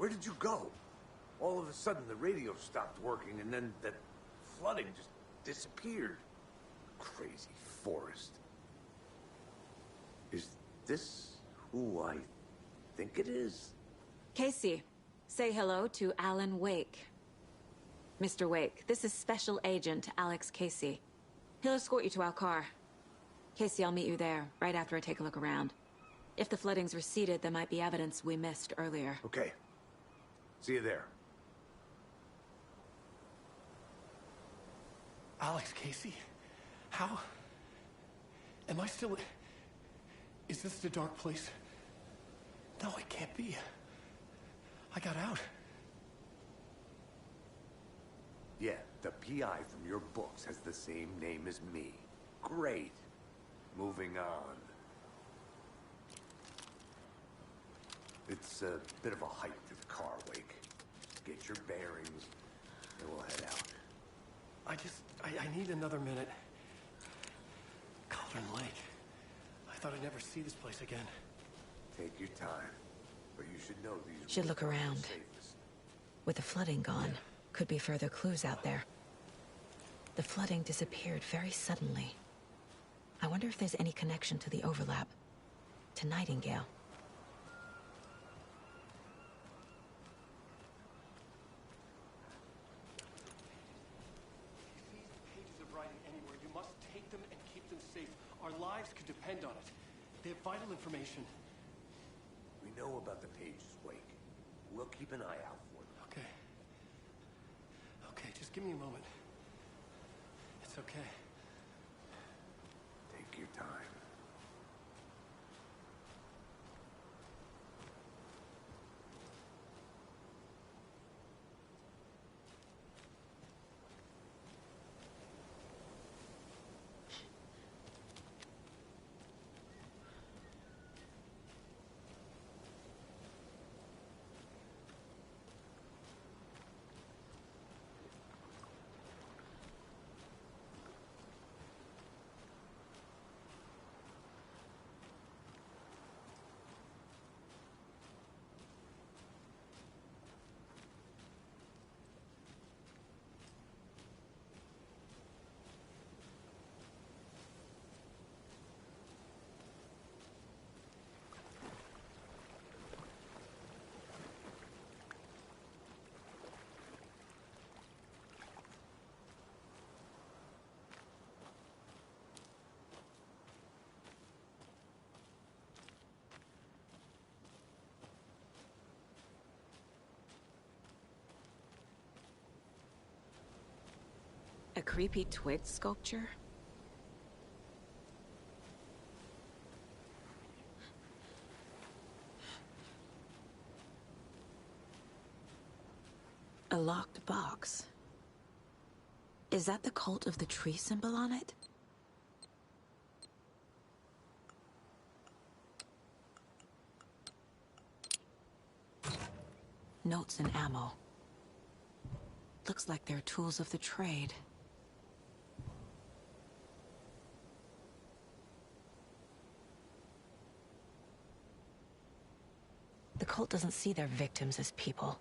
Where did you go? All of a sudden, the radio stopped working, and then that flooding just disappeared. Crazy forest. Is this who I think it is? Casey, say hello to Alan Wake. Mr. Wake, this is Special Agent Alex Casey. He'll escort you to our car. Casey, I'll meet you there, right after I take a look around. If the flooding's receded, there might be evidence we missed earlier. Okay. See you there. Alex Casey? How? Am I still... Is this the dark place? No, it can't be. I got out. Yeah, the PI from your books has the same name as me. Great. Moving on. It's a bit of a hike to the car, Wake. Get your bearings, and we'll head out. I need another minute. Cauldron Lake. I thought I'd never see this place again. Take your time, but you should know these... Should look around. Safest. With the flooding gone, could be further clues out there. The flooding disappeared very suddenly. I wonder if there's any connection to the overlap. To Nightingale. Our lives could depend on it. They have vital information. We know about the pages, Wake. We'll keep an eye out for them. Okay. Okay, just give me a moment. It's okay. Take your time. A creepy twig sculpture? A locked box. Is that the cult of the tree symbol on it? Notes and ammo. Looks like they're tools of the trade. The cult doesn't see their victims as people.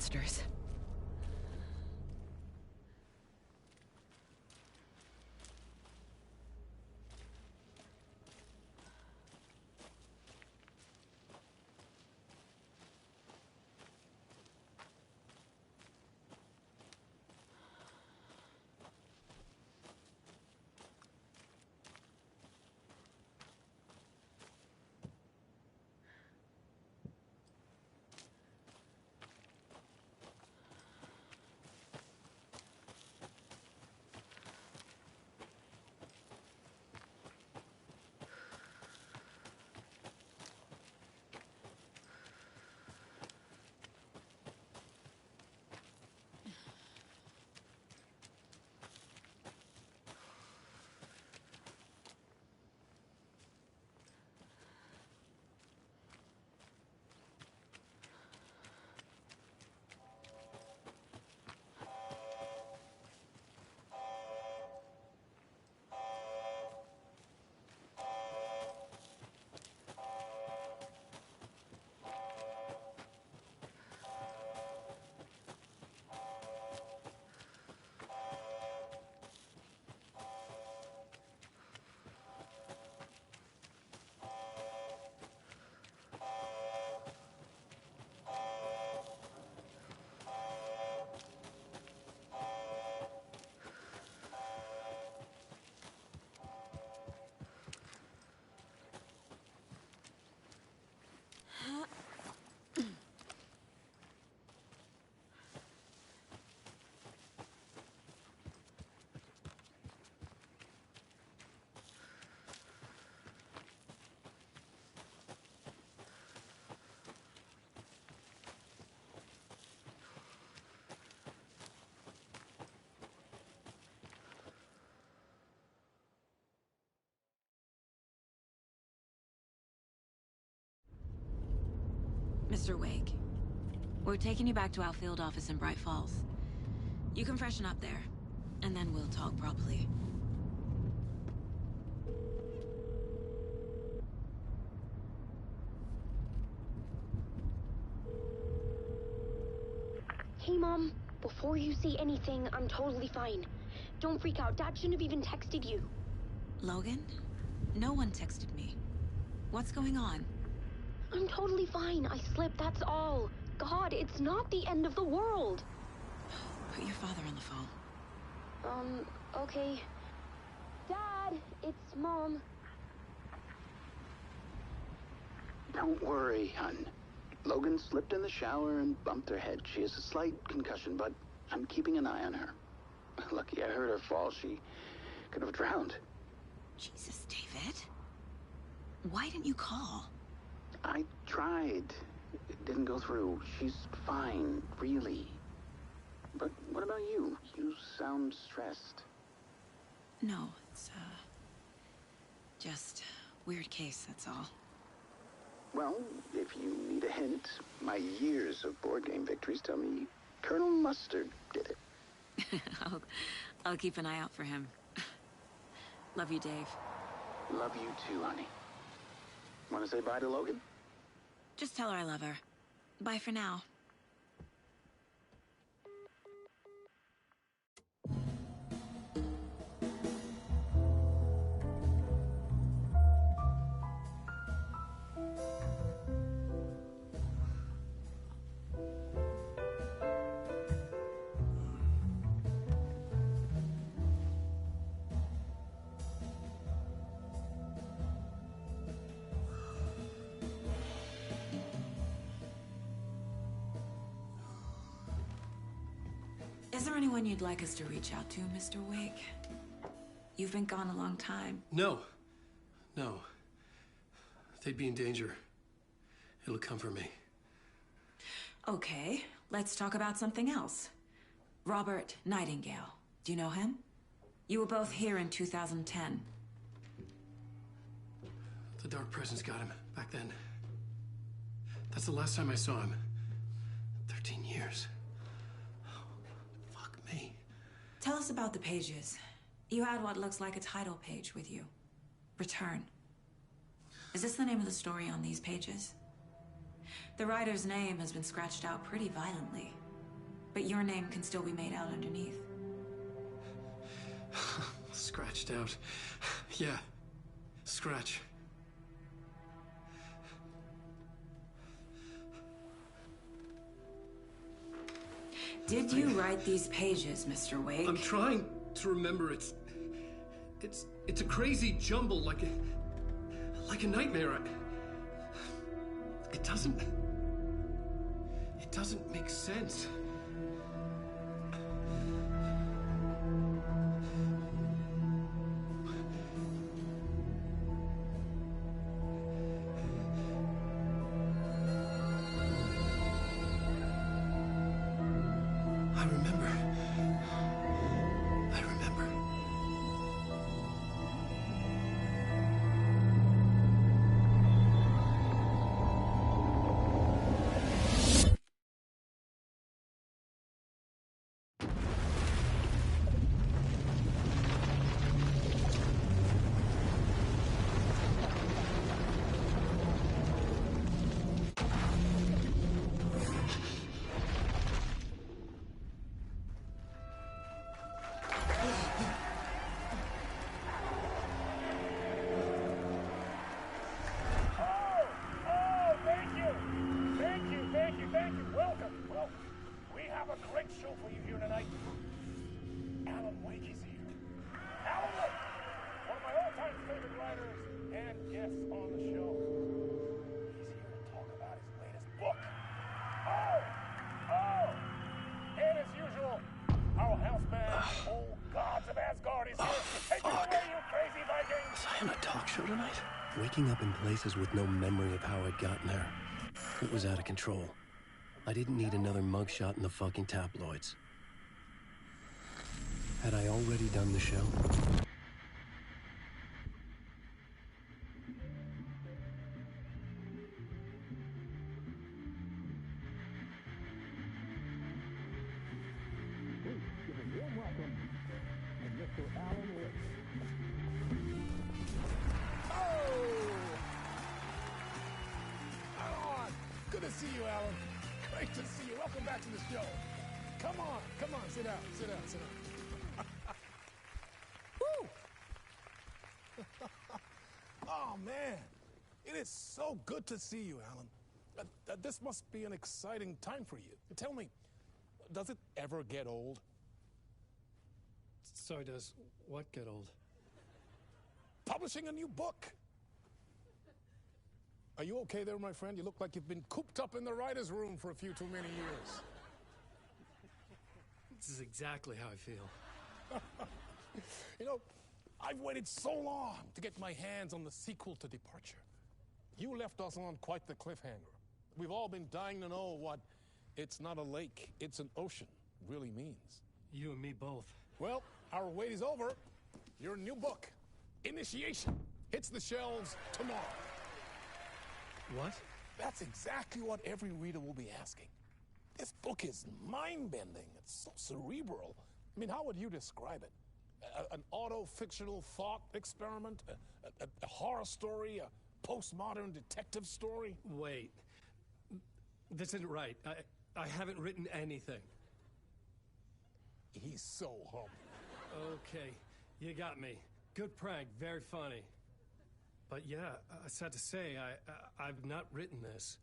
monsters. Mr. Wake, we're taking you back to our field office in Bright Falls. You can freshen up there, and then we'll talk properly. Hey, Mom. Before you say anything, I'm totally fine. Don't freak out. Dad shouldn't have even texted you. Logan? No one texted me. What's going on? I'm totally fine. I slipped, that's all. God, it's not the end of the world. Put your father on the phone. Okay. Dad, it's Mom. Don't worry, hun. Logan slipped in the shower and bumped her head. She has a slight concussion, but I'm keeping an eye on her. Lucky I heard her fall. She could have drowned. Jesus, David. Why didn't you call? I tried. It didn't go through. She's fine, really. But what about you? You sound stressed. No, it's, just weird case, that's all. Well, if you need a hint, my years of board game victories tell me Colonel Mustard did it. I'll keep an eye out for him. Love you, Dave. Love you too, honey. Want to say bye to Logan? Just tell her I love her. Bye for now. Is there anyone you'd like us to reach out to, Mr. Wake? You've been gone a long time. No. They'd be in danger. It'll come for me. Okay, let's talk about something else. Robert Nightingale. Do you know him? You were both here in 2010. The Dark Presence got him back then. That's the last time I saw him. 13 years. Fuck me. Tell us about the pages. You had what looks like a title page with you. Return. Is this the name of the story on these pages? The writer's name has been scratched out pretty violently. But your name can still be made out underneath. Scratched out. Yeah. Scratch. Did you write these pages, Mr. Wake? I'm trying to remember. It's a crazy jumble, like a nightmare. It doesn't make sense. I remember. Waking up in places with no memory of how I'd gotten there. It was out of control. I didn't need another mugshot in the fucking tabloids. Had I already done the show? Sit down. Woo! Oh, man. It is so good to see you, Alan. This must be an exciting time for you. Tell me, does it ever get old? Sorry, does what get old? Publishing a new book. Are you okay there, my friend? You look like you've been cooped up in the writer's room for a few too many years. This is exactly how I feel. You know, I've waited so long to get my hands on the sequel to Departure. You left us on quite the cliffhanger. We've all been dying to know what "it's not a lake, it's an ocean" really means. You and me both. Well, our wait is over. Your new book, Initiation, hits the shelves tomorrow. What? That's exactly what every reader will be asking. This book is mind-bending. It's so cerebral. I mean, how would you describe it? An auto-fictional thought experiment? A horror story? A postmodern detective story? Wait. This isn't right. I haven't written anything. He's so humble. Okay, you got me. Good prank, very funny. But yeah, sad to say, I've not written this.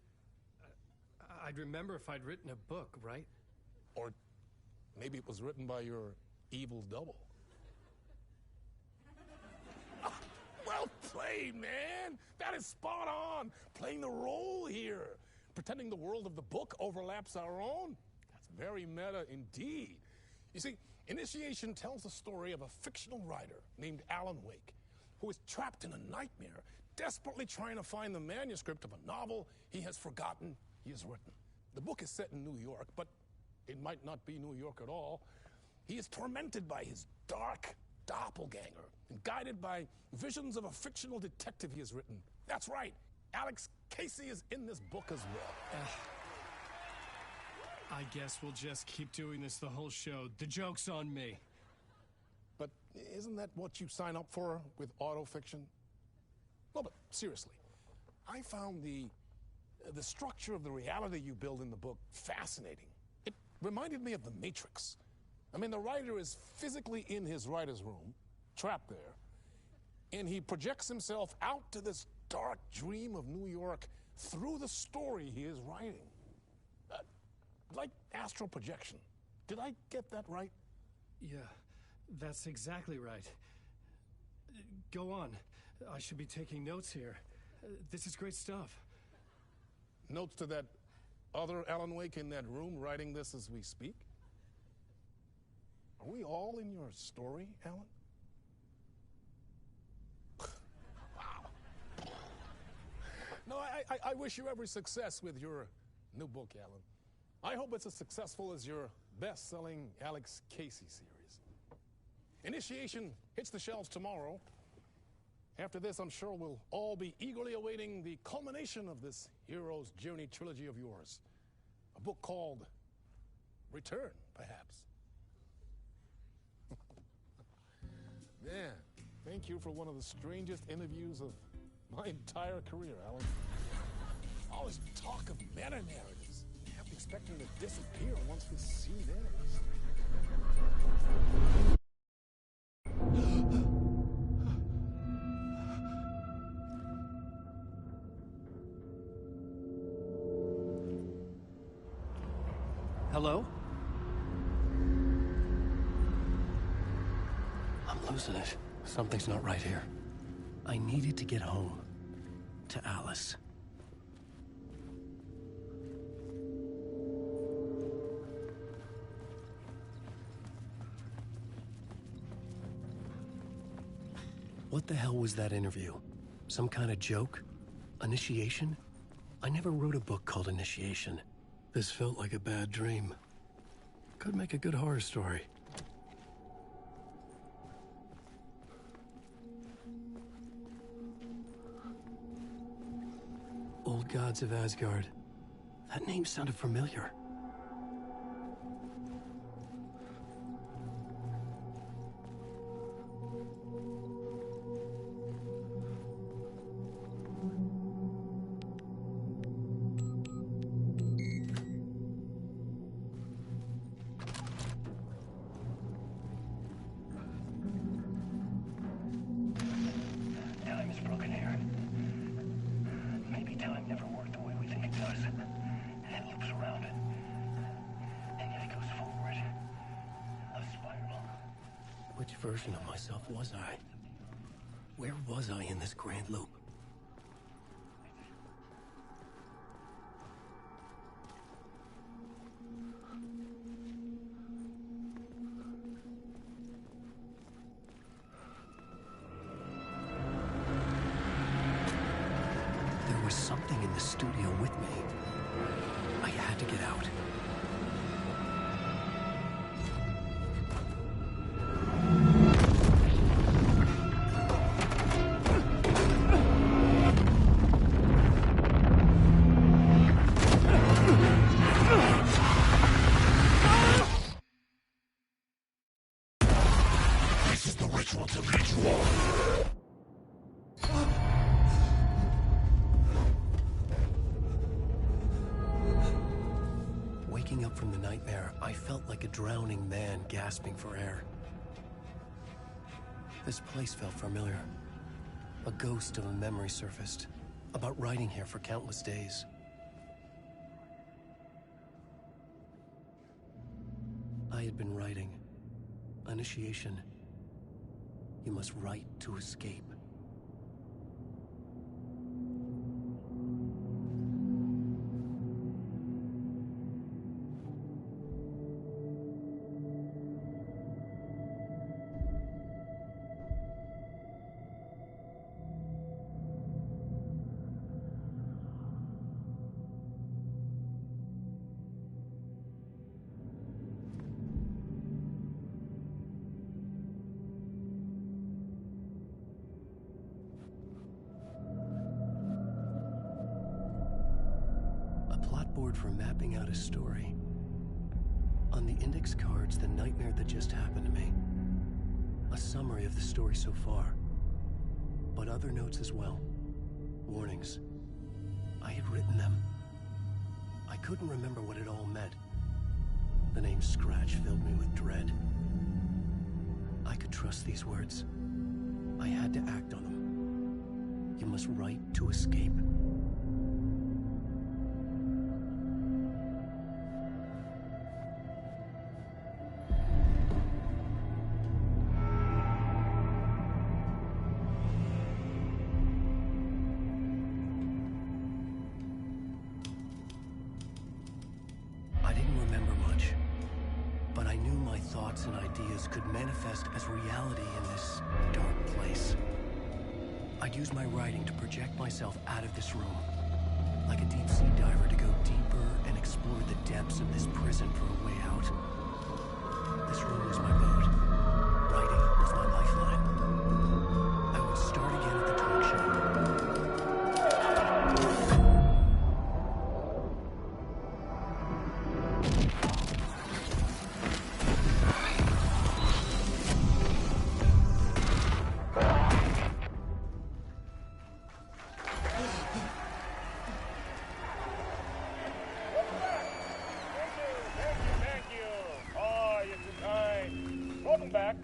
I'd remember if I'd written a book, right? Or maybe it was written by your evil double. Well played, man! That is spot on! Playing the role here. Pretending the world of the book overlaps our own. That's very meta indeed. You see, Initiation tells the story of a fictional writer named Alan Wake, who is trapped in a nightmare, desperately trying to find the manuscript of a novel he has forgotten he has written. The book is set in New York, but it might not be New York at all. He is tormented by his dark doppelganger and guided by visions of a fictional detective he has written. That's right, Alex Casey is in this book as well. I guess we'll just keep doing this the whole show. The joke's on me. But isn't that what you sign up for with autofiction? No, but seriously, I found the structure of the reality you build in the book fascinating. It reminded me of The Matrix. I mean, the writer is physically in his writer's room, trapped there, and he projects himself out to this dark dream of New York through the story he is writing. Like astral projection. Did I get that right? Yeah, that's exactly right. Go on. I should be taking notes here. This is great stuff. Notes to that other Alan Wake in that room writing this as we speak? Are we all in your story, Alan? Wow. No, I wish you every success with your new book, Alan. I hope it's as successful as your best-selling Alex Casey series. Initiation hits the shelves tomorrow. After this, I'm sure we'll all be eagerly awaiting the culmination of this hero's journey trilogy of yours. A book called Return, perhaps. Man, thank you for one of the strangest interviews of my entire career, Alan. All this talk of meta-narratives, half expecting to disappear once this scene ends. Hello? I'm losing it. Something's not right here. I needed to get home. To Alice. What the hell was that interview? Some kind of joke? Initiation? I never wrote a book called Initiation. This felt like a bad dream. Could make a good horror story. Old Gods of Asgard. That name sounded familiar. Which version of myself was I? Where was I in this grand loop? There was something in the studio with me. I had to get out. Waking up from the nightmare, I felt like a drowning man gasping for air. This place felt familiar. A ghost of a memory surfaced, about writing here for countless days. I had been writing. Initiation. You must write to escape. For mapping out a story. On the index cards, the nightmare that just happened to me. A summary of the story so far. But other notes as well. Warnings. I had written them. I couldn't remember what it all meant. The name Scratch filled me with dread. I could trust these words. I had to act on them. You must write to escape. I didn't remember much, but I knew my thoughts and ideas could manifest as reality in this dark place. I'd use my writing to project myself out of this room, like a deep-sea diver to go deeper and explore the depths of this prison for a way out. This room was my boat. Writing was my lifeline. I would start again at the talk show. Thank you. Oh, you're too kind. Welcome back.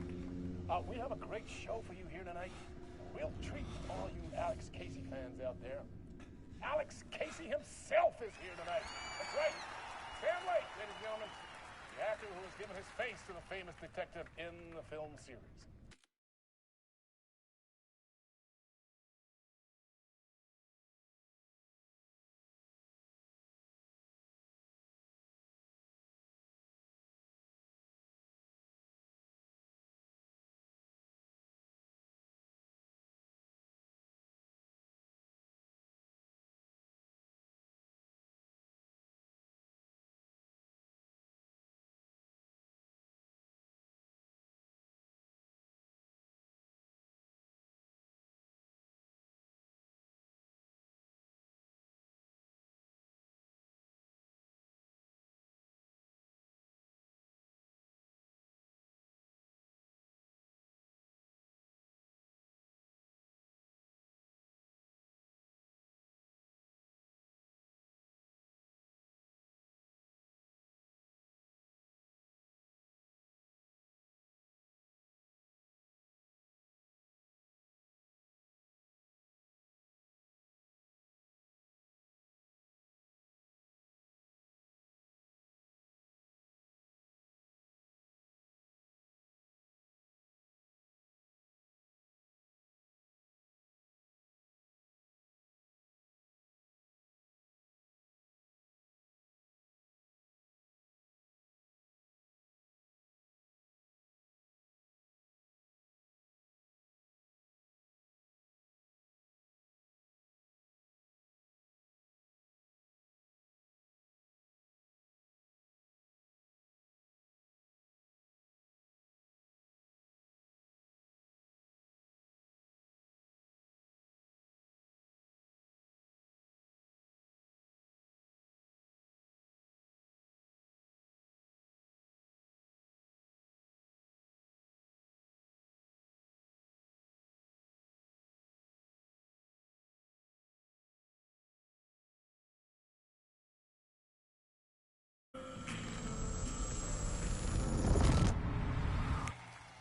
We have a great show for you here tonight. We'll treat all you Alex Casey fans out there. Alex Casey himself is here tonight. That's right. Stan Lake, ladies and gentlemen. The actor who has given his face to the famous detective in the film series.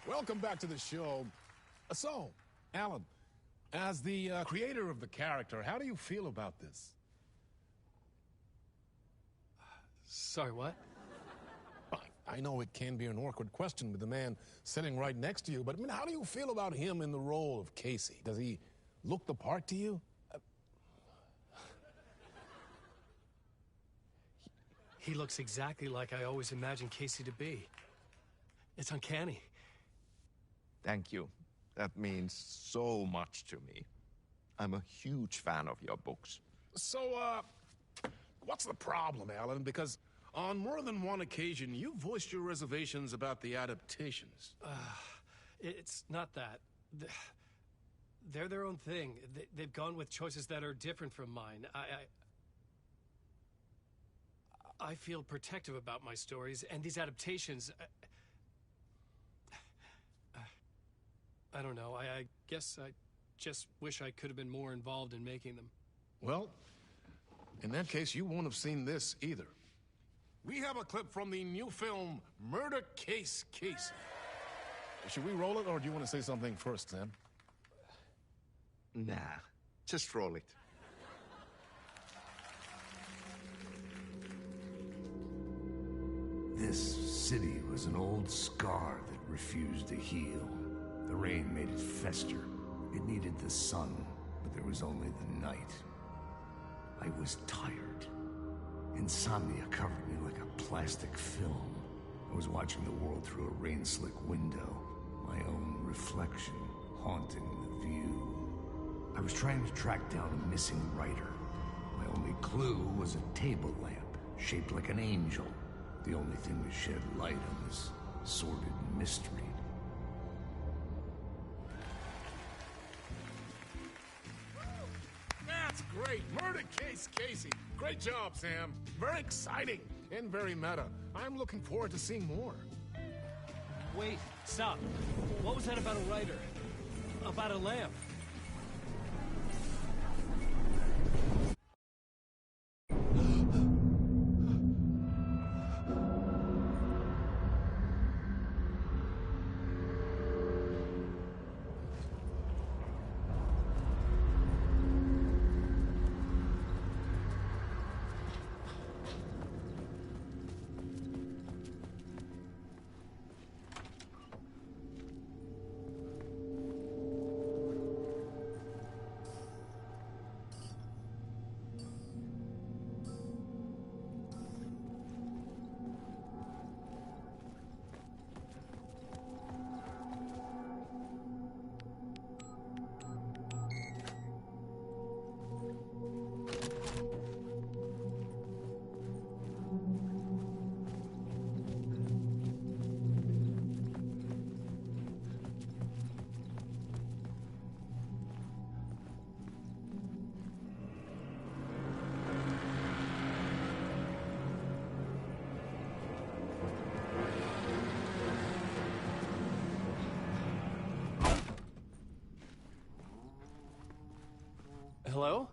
Welcome back to the show. So, Alan, as the creator of the character, how do you feel about this? Sorry, what? I know it can be an awkward question with the man sitting right next to you, but I mean, how do you feel about him in the role of Casey? Does he look the part to you? He looks exactly like I always imagined Casey to be. It's uncanny. Thank you. That means so much to me. I'm a huge fan of your books. So, what's the problem, Alan? Because on more than one occasion, you voiced your reservations about the adaptations. It's not that. They're their own thing. They've gone with choices that are different from mine. I feel protective about my stories, and these adaptations... I don't know. I guess I just wish I could have been more involved in making them. Well, in that case, you won't have seen this either. we have a clip from the new film, Murder Case Casey. Should we roll it, or do you want to say something first, Sam? Nah, just roll it. This city was an old scar that refused to heal. The rain made it fester. It needed the sun, but there was only the night. I was tired. Insomnia covered me like a plastic film. I was watching the world through a rain-slick window, my own reflection haunting the view. I was trying to track down a missing writer. My only clue was a table lamp, shaped like an angel. The only thing to shed light on this sordid mystery. That's great! Murder Case Casey! Great job, Sam. Very exciting and very meta. I'm looking forward to seeing more. Wait, stop. What was that about a writer? About a lamp? Hello?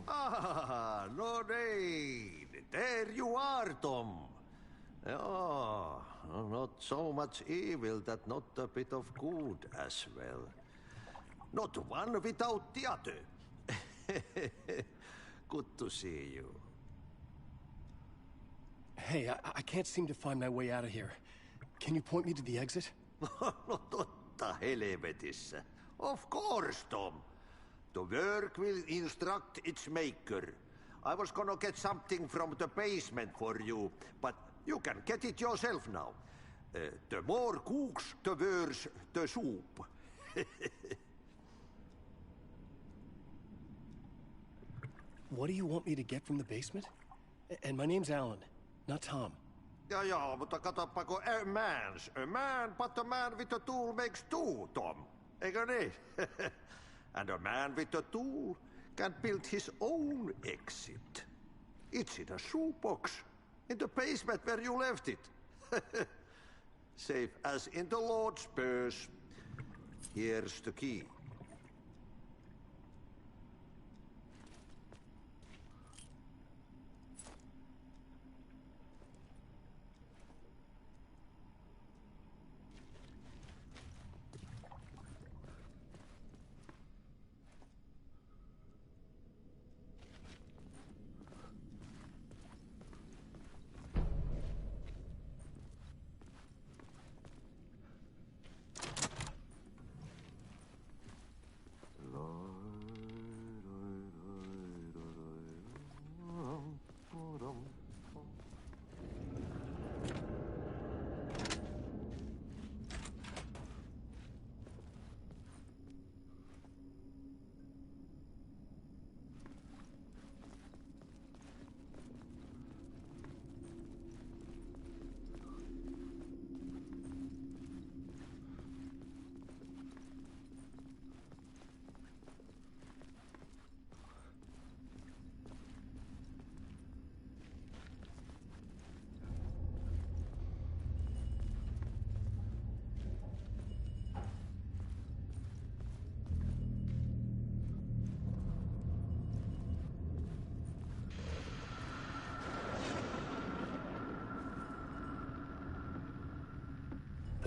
Ah, Lorraine! There you are, Tom. Oh, not so much evil that not a bit of good as well. Not one without the other. Good to see you. Hey, I can't seem to find my way out of here. Can you point me to the exit? No totta helvetissä. Of course, Tom. The work will instruct its maker. I was gonna get something from the basement for you, but you can get it yourself now. The more cooks, the worse the soup. What do you want me to get from the basement? And my name's Alan, not Tom. Ja, mutta katsoppa, a man, but a man with a tool makes two, Tom. Eikö niin? And a man with a tool can build his own exit. It's in a shoebox, in the basement where you left it. Safe as in the Lord's purse. Here's the key.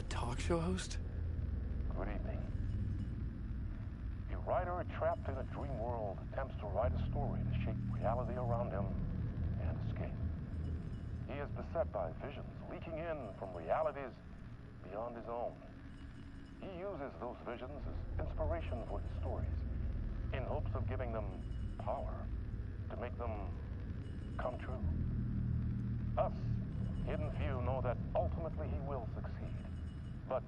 talk show host? Good evening. A writer trapped in a dream world attempts to write a story to shape reality around him and escape. He is beset by visions leaking in from realities beyond his own. He uses those visions as inspiration for his stories, in hopes of giving them power to make them come true. Us, Hidden Few, know that ultimately he will succeed. But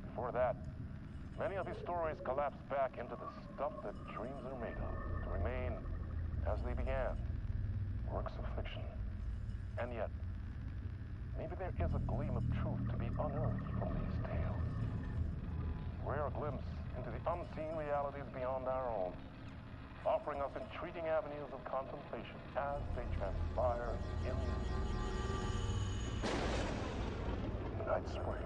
before that, many of his stories collapse back into the stuff that dreams are made of, to remain as they began, works of fiction. And yet, maybe there is a gleam of truth to be unearthed from these tales. Rare glimpse into the unseen realities beyond our own, offering us intriguing avenues of contemplation as they transpire in the night spring.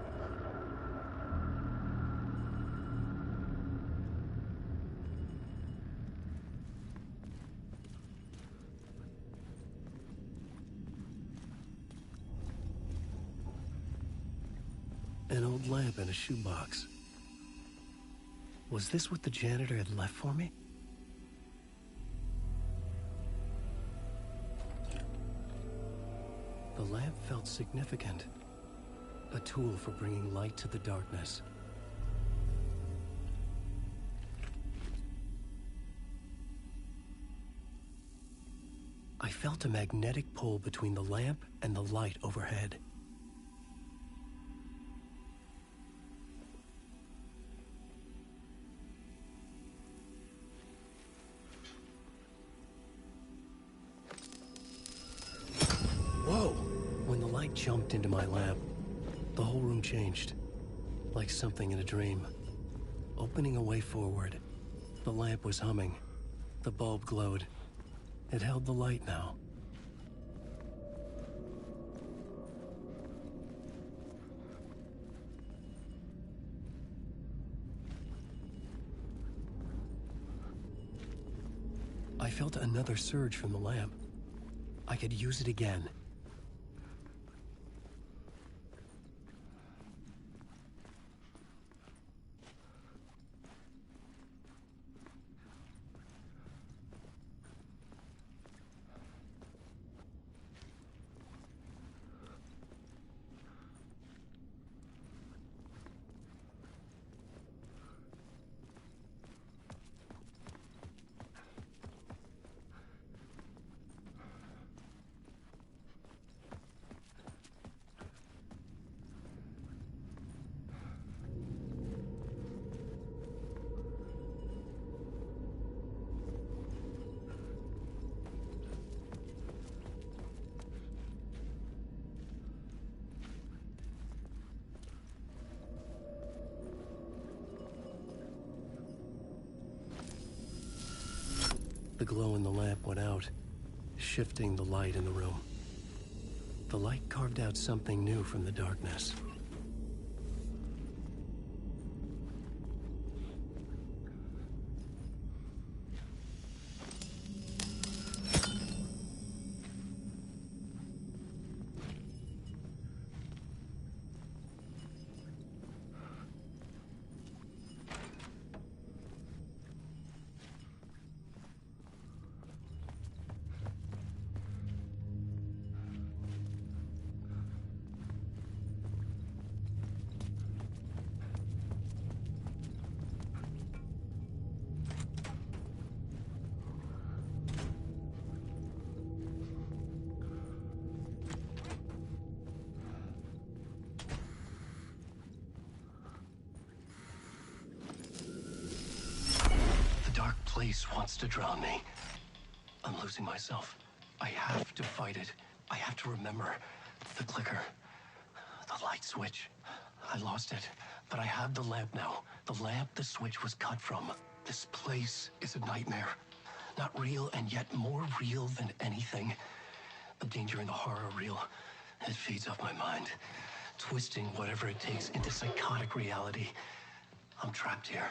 An old lamp in a shoebox. Was this what the janitor had left for me? The lamp felt significant. A tool for bringing light to the darkness. I felt a magnetic pull between the lamp and the light overhead. Jumped into my lamp. The whole room changed, like something in a dream. Opening a way forward, the lamp was humming. The bulb glowed. It held the light now. I felt another surge from the lamp. I could use it again. The glow in the lamp went out, shifting the light in the room. The light carved out something new from the darkness. Place wants to drown me. I'm losing myself. I have to fight it. I have to remember. The clicker. The light switch. I lost it. But I have the lamp now. The lamp the switch was cut from. This place is a nightmare. Not real, and yet more real than anything. The danger and the horror are real. It feeds off my mind. Twisting whatever it takes into psychotic reality. I'm trapped here.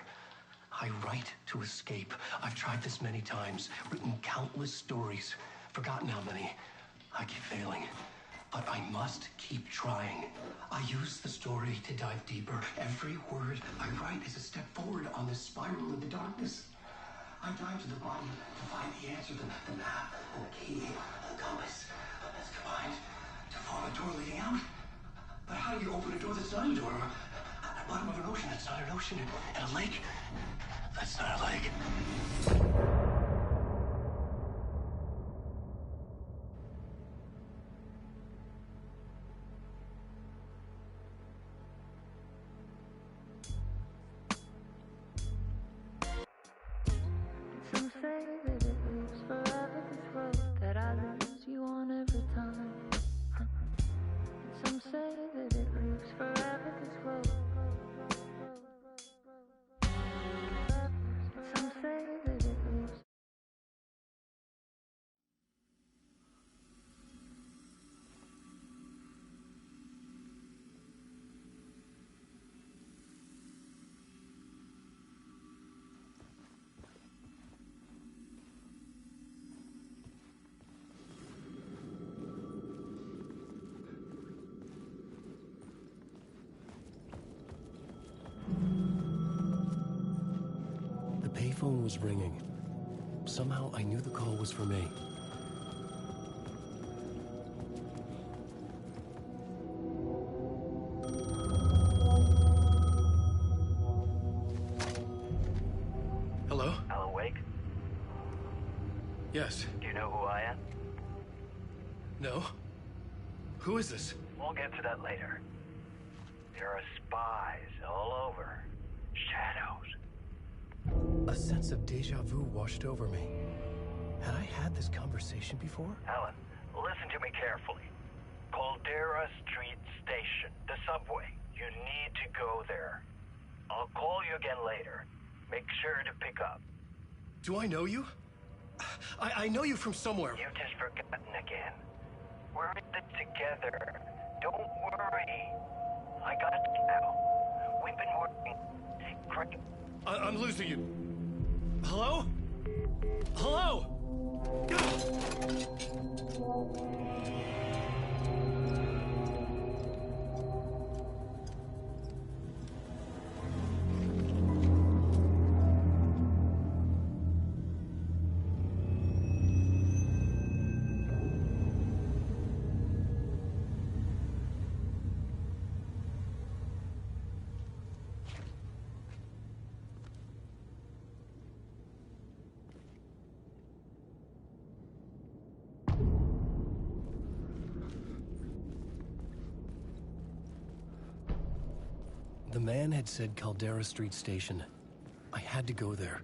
I write to escape. I've tried this many times, written countless stories, forgotten how many. I keep failing. but I must keep trying. I use the story to dive deeper. Every word I write is a step forward on this spiral into darkness. I dive to the bottom to find the answer, the map, and the key, the compass. That's combined to form a door leading out. But how do you open a door that's not a door? At the bottom of an ocean that's not an ocean, and a lake that's not a lake. Some say that it lives forever, this road that I lose you on every time. Some say that it lives forever, this road. Some say that it lives. The payphone was ringing. Somehow I knew the call was for me. Hello? Alan Wake? Yes. Do you know who I am? No? Who is this? We'll get to that later. There are spies all over. Shadows. A sense of deja vu washed over me. Had I had this conversation before? Alan, listen to me carefully. Caldera Street Station, the subway. You need to go there. I'll call you again later. Make sure to pick up. Do I know you? I know you from somewhere. You've just forgotten again. We're in it together. Don't worry. I got you now. We've been working. Great. I'm losing you. Hello? Hello? The man had said Caldera Street Station. I had to go there.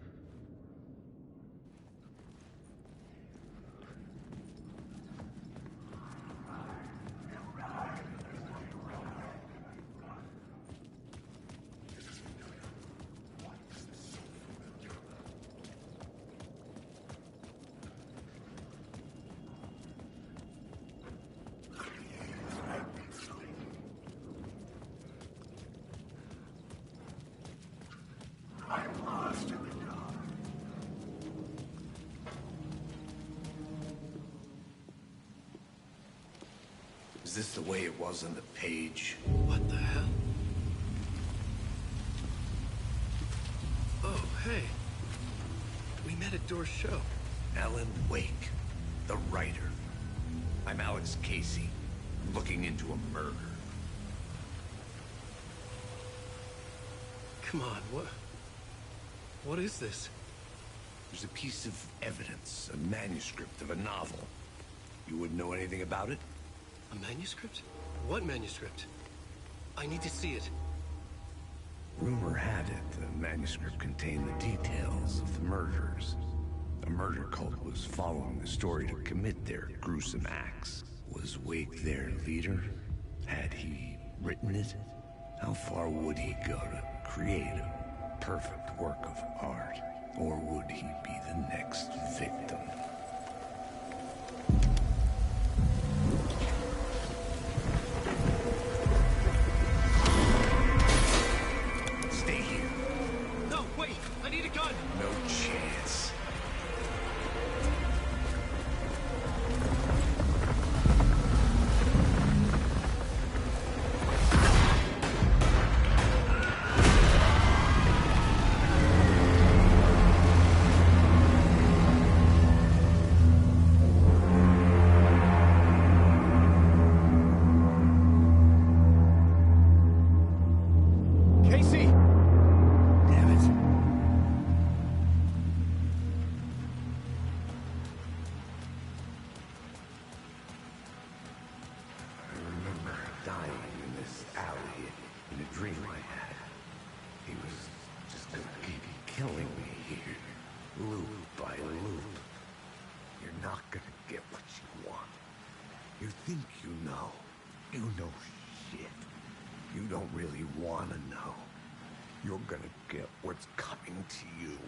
Is this the way it was on the page? What the hell? Oh, hey. We met at Door's show. Alan Wake, the writer. I'm Alex Casey, looking into a murder. Come on, what is this? There's a piece of evidence, a manuscript of a novel. You wouldn't know anything about it? A manuscript? What manuscript? I need to see it. Rumor had it the manuscript contained the details of the murders. A murder cult was following the story to commit their gruesome acts. Was Wake their leader? Had he written it? How far would he go to create a perfect work of art? Or would he be the next victim? Stay here. No, wait! I need a gun! No chance. You know shit. You don't really want to know. You're gonna get what's coming to you.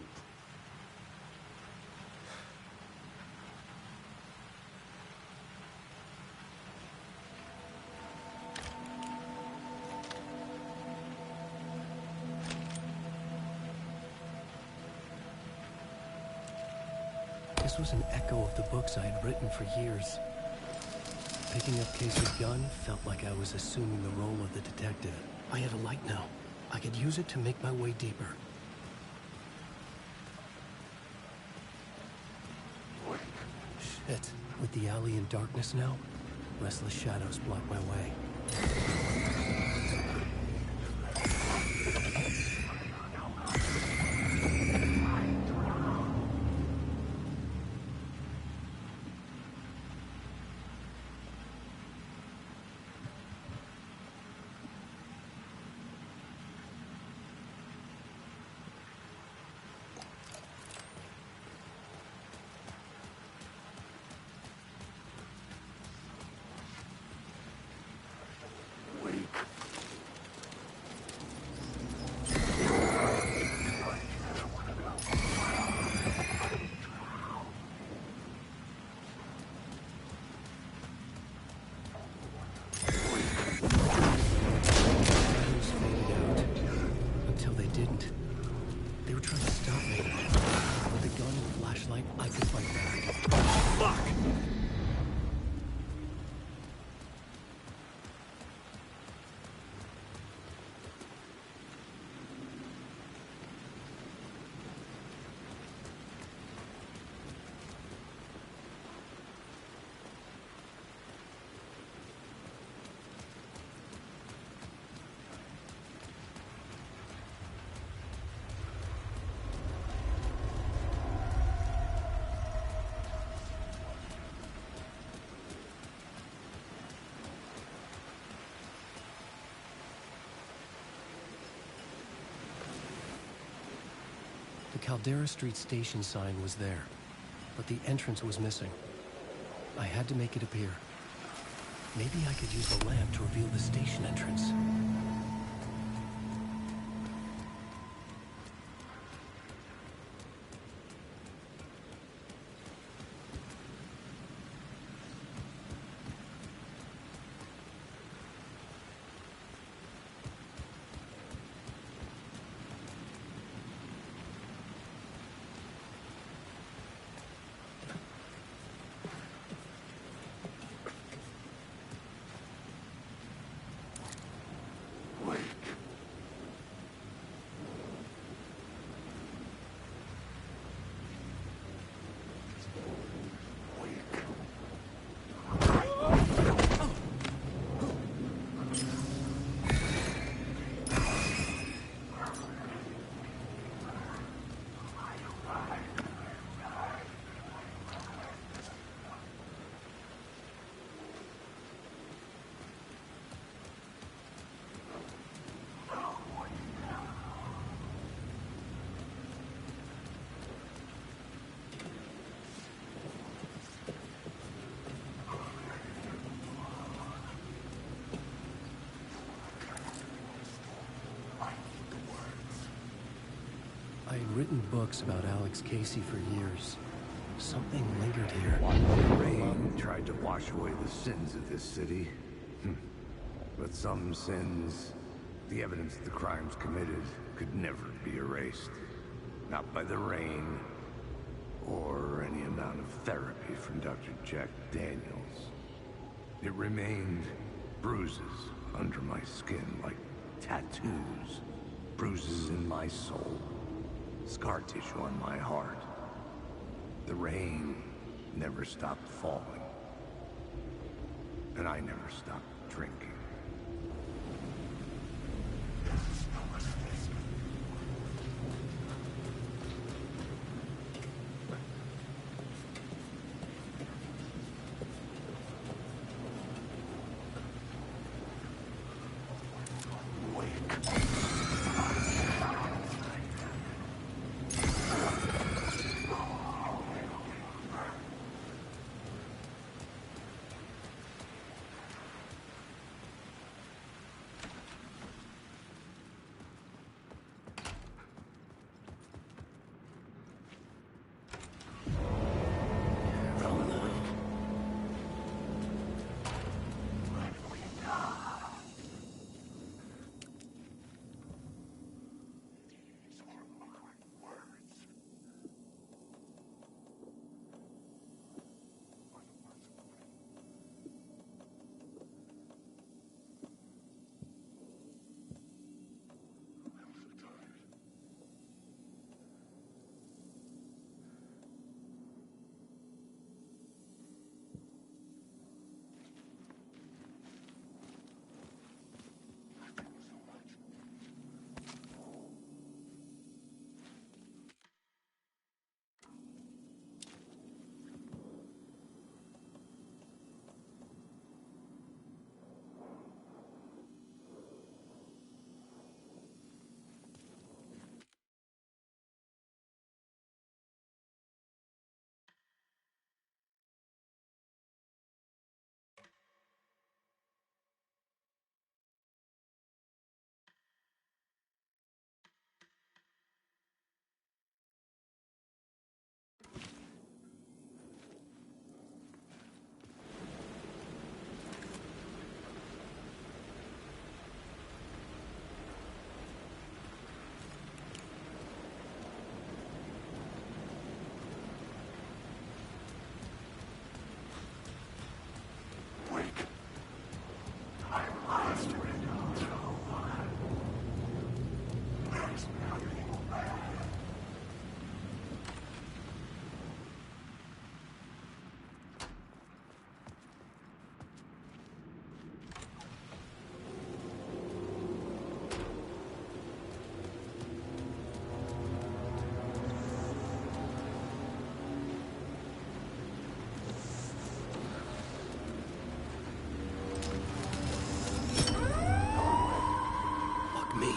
This was an echo of the books I had written for years. Picking up Casey's gun felt like I was assuming the role of the detective. I had a light now. I could use it to make my way deeper. Shit. With the alley in darkness now, restless shadows block my way. The Caldera Street station sign was there, but the entrance was missing. I had to make it appear. Maybe I could use a lamp to reveal the station entrance. I had written books about Alex Casey for years. Something lingered here. The rain tried to wash away the sins of this city. But some sins, the evidence of the crimes committed, could never be erased. Not by the rain, or any amount of therapy from Dr. Jack Daniels. It remained bruises under my skin, like tattoos. Bruises in my soul. Scar tissue on my heart. The rain never stopped falling. And I never stopped drinking. me.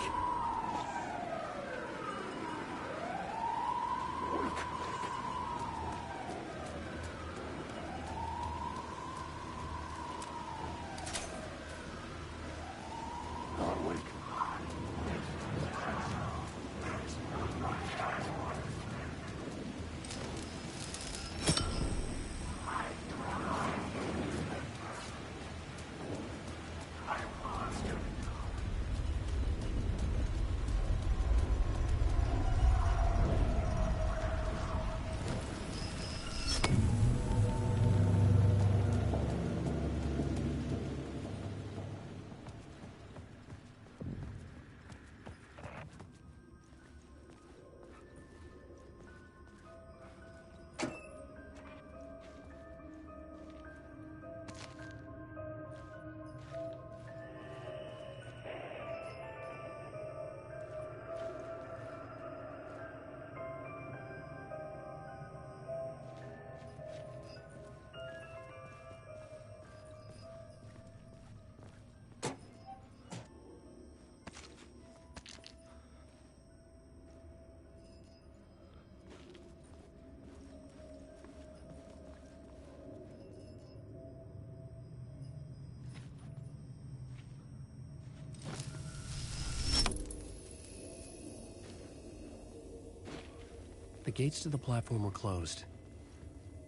The gates to the platform were closed.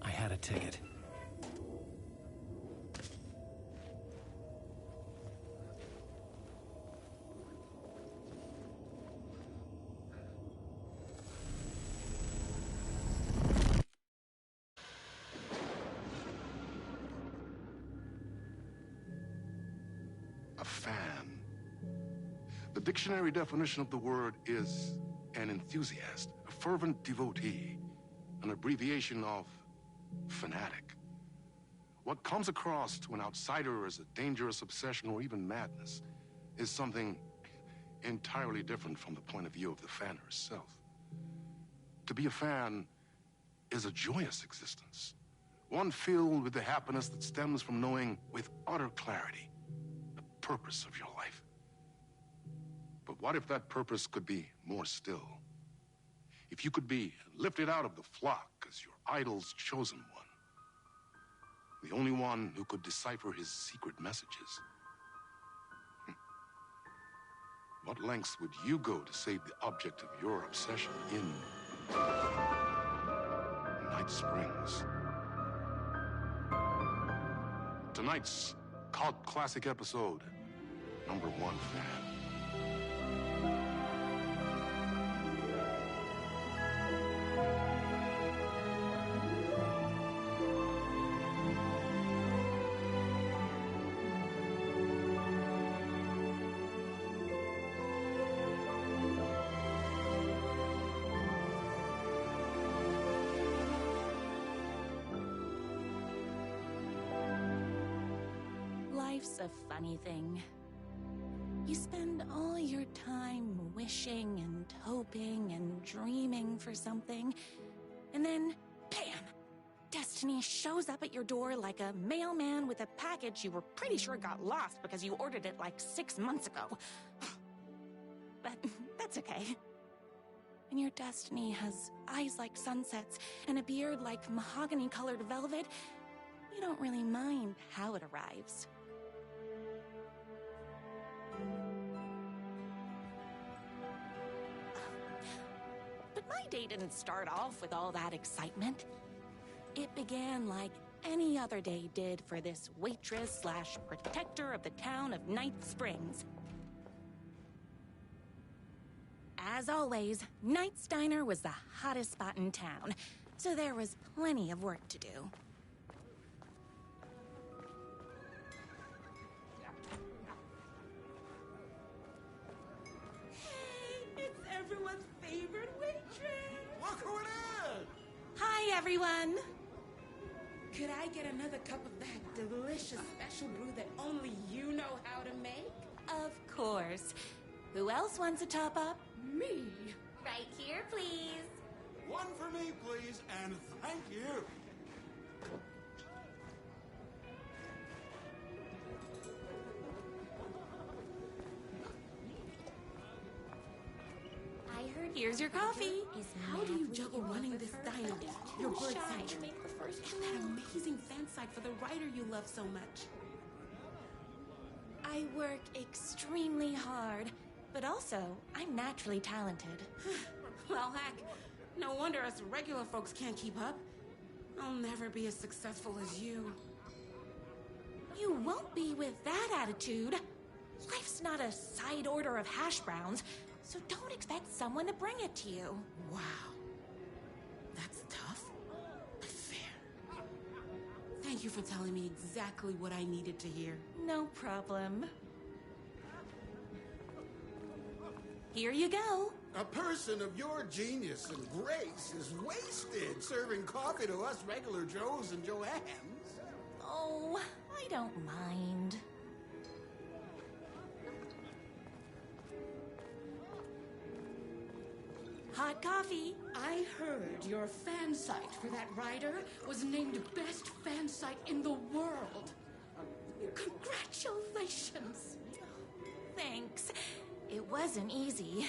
I had a ticket. A fan. The dictionary definition of the word is an enthusiast, a fervent devotee, an abbreviation of fanatic. What comes across to an outsider as a dangerous obsession or even madness is something entirely different from the point of view of the fan herself. To be a fan is a joyous existence, one filled with the happiness that stems from knowing with utter clarity the purpose of your life. But what if that purpose could be more still? If you could be lifted out of the flock as your idol's chosen one, the only one who could decipher his secret messages. What lengths would you go to save the object of your obsession in Night Springs? Tonight's cult classic episode, #1 Fan. Life's a funny thing. You spend all your time wishing and hoping and dreaming for something, and then, bam! Destiny shows up at your door like a mailman with a package you were pretty sure got lost because you ordered it like 6 months ago. But that's okay. When your destiny has eyes like sunsets and a beard like mahogany-colored velvet, you don't really mind how it arrives. But my day didn't start off with all that excitement. It began like any other day did for this waitress/protector of the town of Night Springs. As always, Knight's Diner was the hottest spot in town, so there was plenty of work to do. It's everyone's favorite waitress! Look who it is! Hi, everyone! Could I get another cup of that delicious special brew that only you know how to make? Of course. Who else wants a top-up? Me! Right here, please. One for me, please, and thank you. Here's your coffee. How do you juggle running this diner, your bird sanctuary, and that amazing fan site for the writer you love so much? I work extremely hard, but also I'm naturally talented. Well, heck, no wonder us regular folks can't keep up. I'll never be as successful as you. You won't be with that attitude. Life's not a side order of hash browns, so don't expect someone to bring it to you. Wow. That's tough, but fair. Thank you for telling me exactly what I needed to hear. No problem. Here you go. A person of your genius and grace is wasted serving coffee to us regular Joes and Joannes. Oh, I don't mind. Hot coffee. I heard your fan site for that writer was named best fan site in the world. Congratulations. Thanks. It wasn't easy.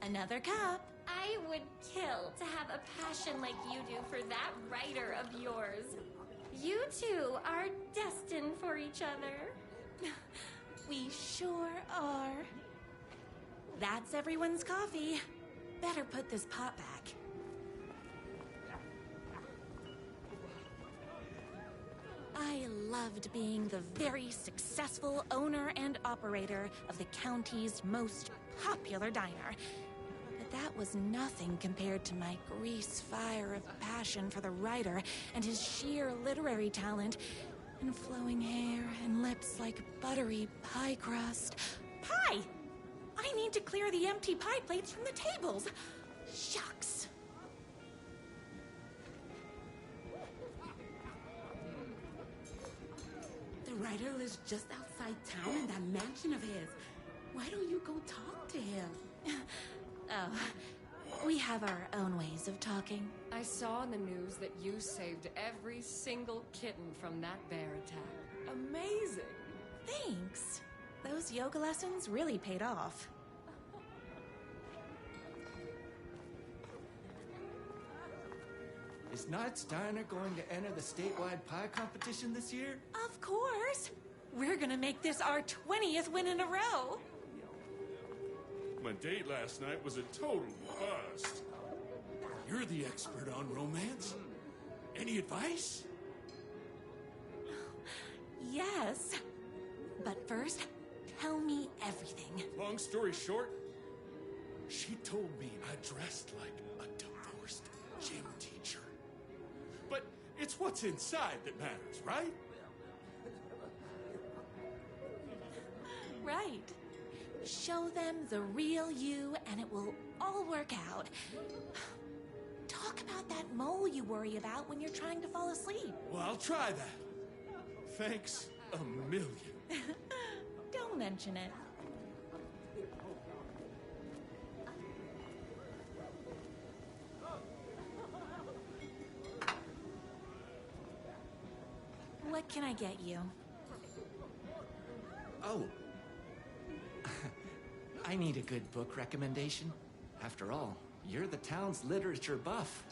Another cup. I would kill to have a passion like you do for that writer of yours. You two are destined for each other. We sure are. That's everyone's coffee. Better put this pot back. I loved being the very successful owner and operator of the county's most popular diner. But that was nothing compared to my grease fire of passion for the writer and his sheer literary talent, and flowing hair and lips like buttery pie crust. Pie! I need to clear the empty pie plates from the tables. Shucks. The writer lives just outside town in that mansion of his. Why don't you go talk to him? Oh, we have our own ways of talking. I saw in the news that you saved every single kitten from that bear attack. Amazing! Thanks. Those yoga lessons really paid off. Is Knight's Diner going to enter the statewide pie competition this year? Of course! We're gonna make this our 20th win in a row! My date last night was a total bust. You're the expert on romance. Any advice? Yes. But first, tell me everything. Long story short, she told me I dressed like a divorced gym teacher. But it's what's inside that matters, right? Right. Show them the real you and it will all work out. Talk about that mole you worry about when you're trying to fall asleep. Well, I'll try that. Thanks a million. Don't mention it. What can I get you? Oh. I need a good book recommendation. After all, you're the town's literature buff.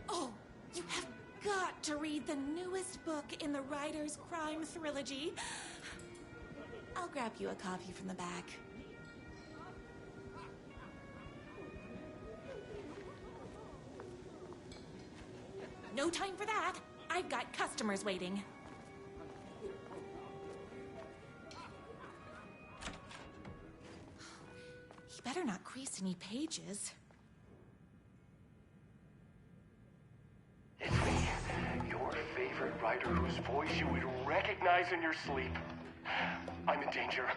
Oh, you have got to read the newest book in the Writer's Crime Trilogy. I'll grab you a copy from the back. No time for that. I've got customers waiting. He better not crease any pages. It's me, your favorite writer whose voice you would recognize in your sleep. I'm in danger.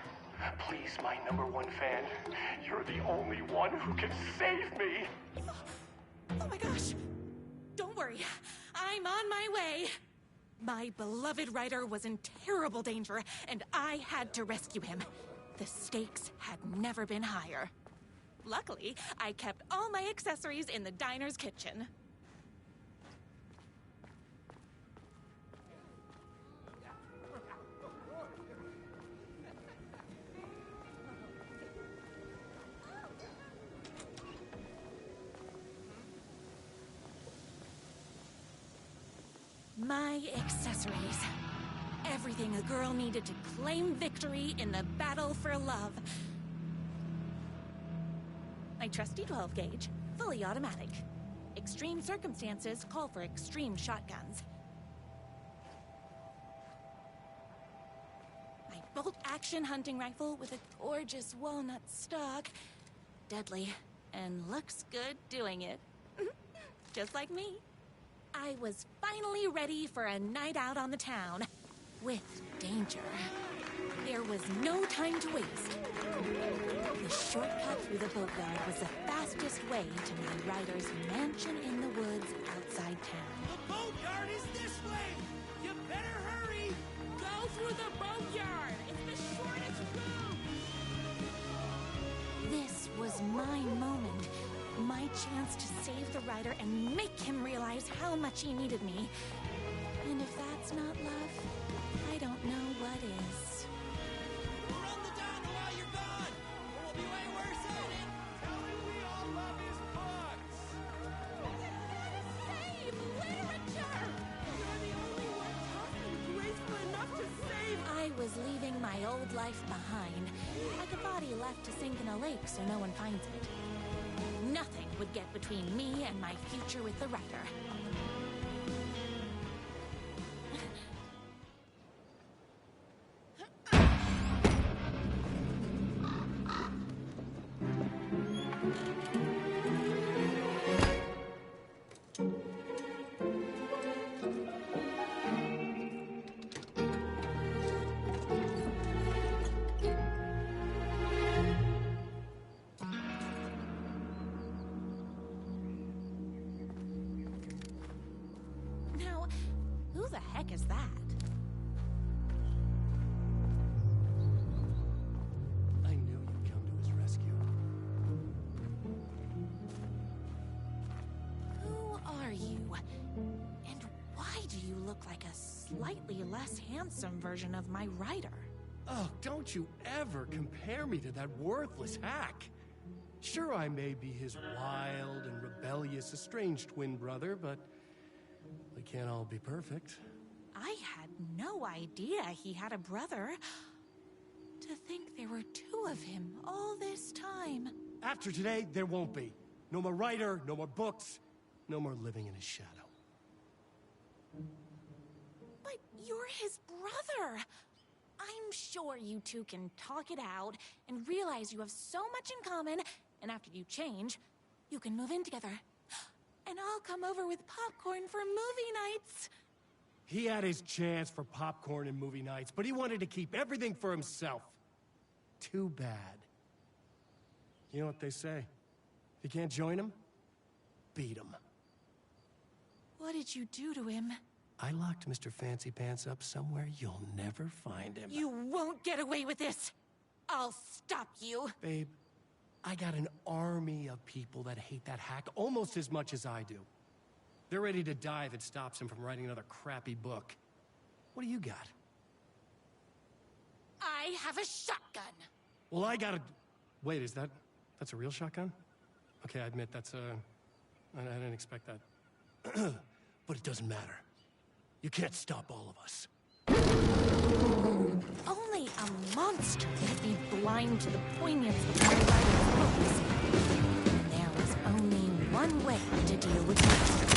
Please, my #1 fan, you're the only one who can save me. Oh my gosh! Don't worry, I'm on my way. My beloved writer was in terrible danger, and I had to rescue him. The stakes had never been higher. Luckily, I kept all my accessories in the diner's kitchen. My accessories. Everything a girl needed to claim victory in the battle for love. My trusty 12 gauge, fully automatic. Extreme circumstances call for extreme shotguns. My bolt-action hunting rifle with a gorgeous walnut stock. Deadly, and looks good doing it. Just like me. I was finally ready for a night out on the town. With danger. There was no time to waste. The shortcut through the boatyard was the fastest way to my rider's mansion in the woods outside town. The boatyard is this way! You better hurry! Go through the boatyard! It's the shortest route! This was my moment. My chance to save the rider and make him realize how much he needed me. And if that's not love, I don't know what is. Run the dino while you're gone, or we'll be way worse at it! Tell him we all love his books! Save literature! You're the only one tough and graceful enough to save... I was leaving my old life behind, like a body left to sink in a lake so no one finds it. Nothing would get between me and my future with the rider. Now, who the heck is that? I knew you'd come to his rescue. Who are you? And why do you look like a slightly less handsome version of my rider? Oh, don't you ever compare me to that worthless hack. Sure, I may be his wild and rebellious estranged twin brother, but we can't all be perfect. I had no idea he had a brother. To think there were two of him all this time. After today, there won't be. No more writer, no more books, no more living in his shadow. But you're his brother. I'm sure you two can talk it out and realize you have so much in common, and after you change, you can move in together. And I'll come over with popcorn for movie nights. He had his chance for popcorn and movie nights, but he wanted to keep everything for himself. Too bad. You know what they say? If you can't join him, beat him. What did you do to him? I locked Mr. Fancy Pants up somewhere you'll never find him. You won't get away with this. I'll stop you. Babe, I got an army of people that hate that hack almost as much as I do. They're ready to die if it stops him from writing another crappy book. What do you got? I have a shotgun. Well, I got a... Wait, that's a real shotgun? Okay, I admit that's I didn't expect that. But it doesn't matter. You can't stop all of us. Only a monster could be blind to the poignance of my rider's books. There was only one way to deal with monsters.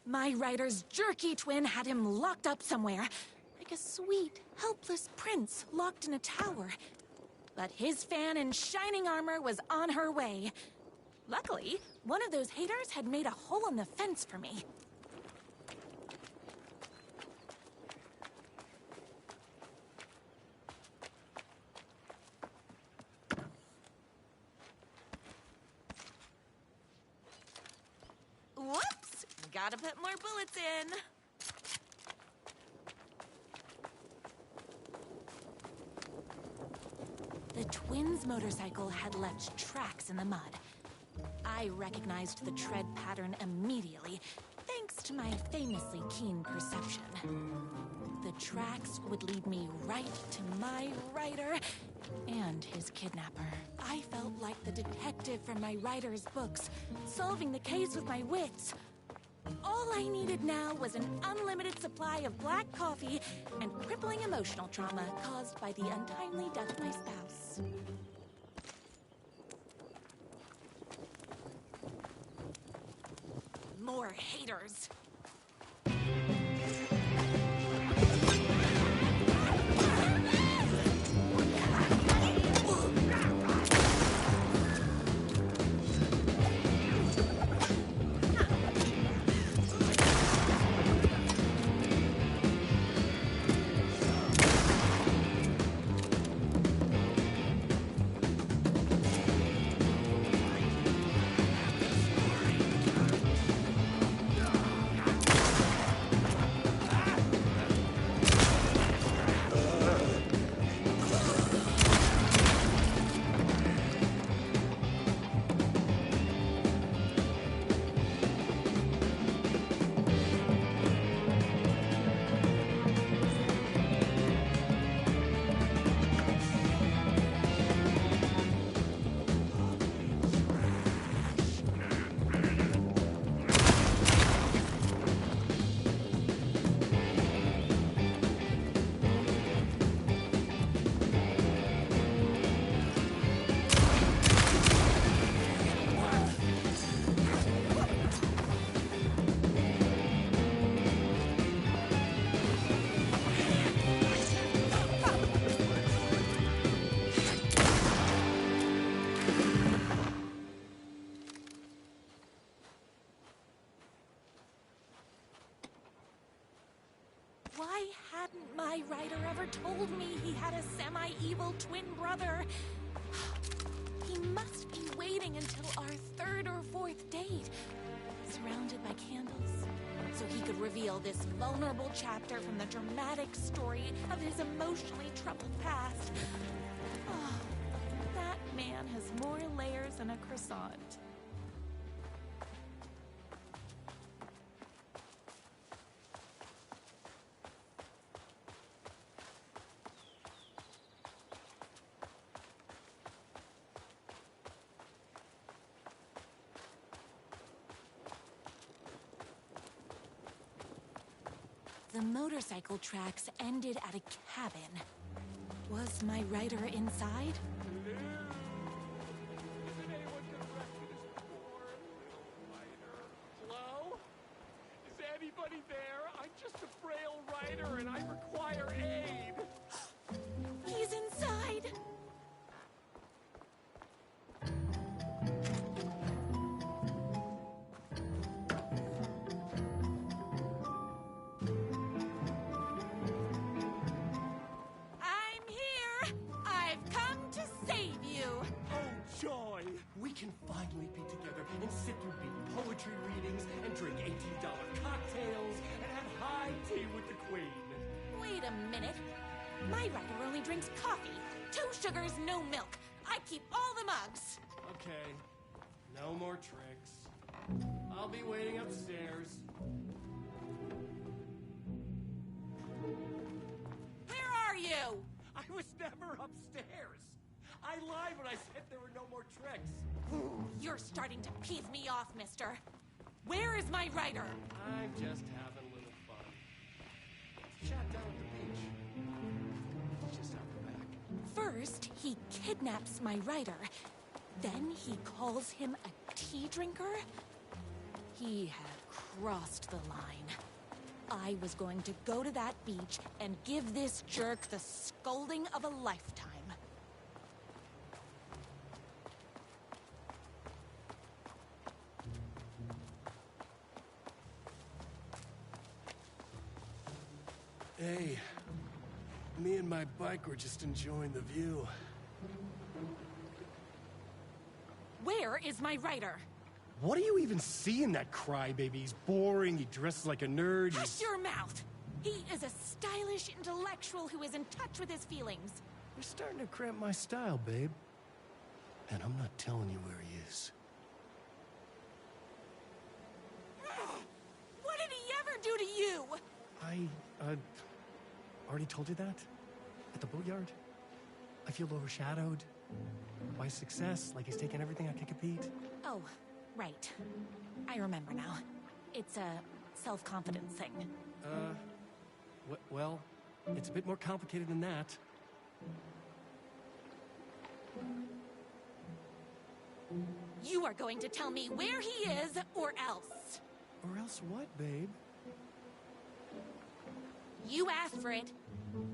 My writer's jerky twin had him locked up somewhere, like a sweet, helpless prince locked in a tower. But his fan in shining armor was on her way. Luckily, one of those haters had made a hole in the fence for me. Whoops! Gotta put more bullets in. The twins' motorcycle had left tracks in the mud. I recognized the tread pattern immediately, thanks to my famously keen perception. The tracks would lead me right to my writer and his kidnapper. I felt like the detective from my writer's books, solving the case with my wits. All I needed now was an unlimited supply of black coffee and crippling emotional trauma caused by the untimely death of my spouse. More haters. Why hadn't my writer ever told me he had a semi-evil twin brother? He must be waiting until our third or fourth date, surrounded by candles, so he could reveal this vulnerable chapter from the dramatic story of his emotionally troubled past. Oh, that man has more layers than a croissant. The motorcycle tracks ended at a cabin. Was my writer inside? Hello? Is anybody there? I'm just a frail writer and I require aid. He's inside! I'm here! I've come to save you! Oh, joy! We can finally be together and sit through big poetry readings and drink $18 cocktails and have high tea with the queen. Wait a minute. My writer only drinks coffee. 2 sugars, no milk. I keep all the mugs. Okay, no more tricks. I'll be waiting upstairs. Where are you? I was never upstairs. I lied when I said there were no more tricks. You're starting to peeve me off, mister. Where is my writer? I'm just having a little fun. Let's chat down at the beach. It's just out the back. First, he kidnaps my writer. Then he calls him a tea drinker. He had crossed the line. I was going to go to that beach and give this jerk the scolding of a lifetime. Hey, me and my bike were just enjoying the view. Where is my writer? What do you even see in that crybaby? He's boring, he dresses like a nerd. Hush your mouth! He is a stylish intellectual who is in touch with his feelings. You're starting to cramp my style, babe. And I'm not telling you where he is. What did he ever do to you? I already told you that? At the boatyard? I feel overshadowed by success, like he's taking everything I can compete. Oh, right. I remember now. It's a self-confidence thing. Well, it's a bit more complicated than that. You are going to tell me where he is, or else. Or else what, babe? You asked for it.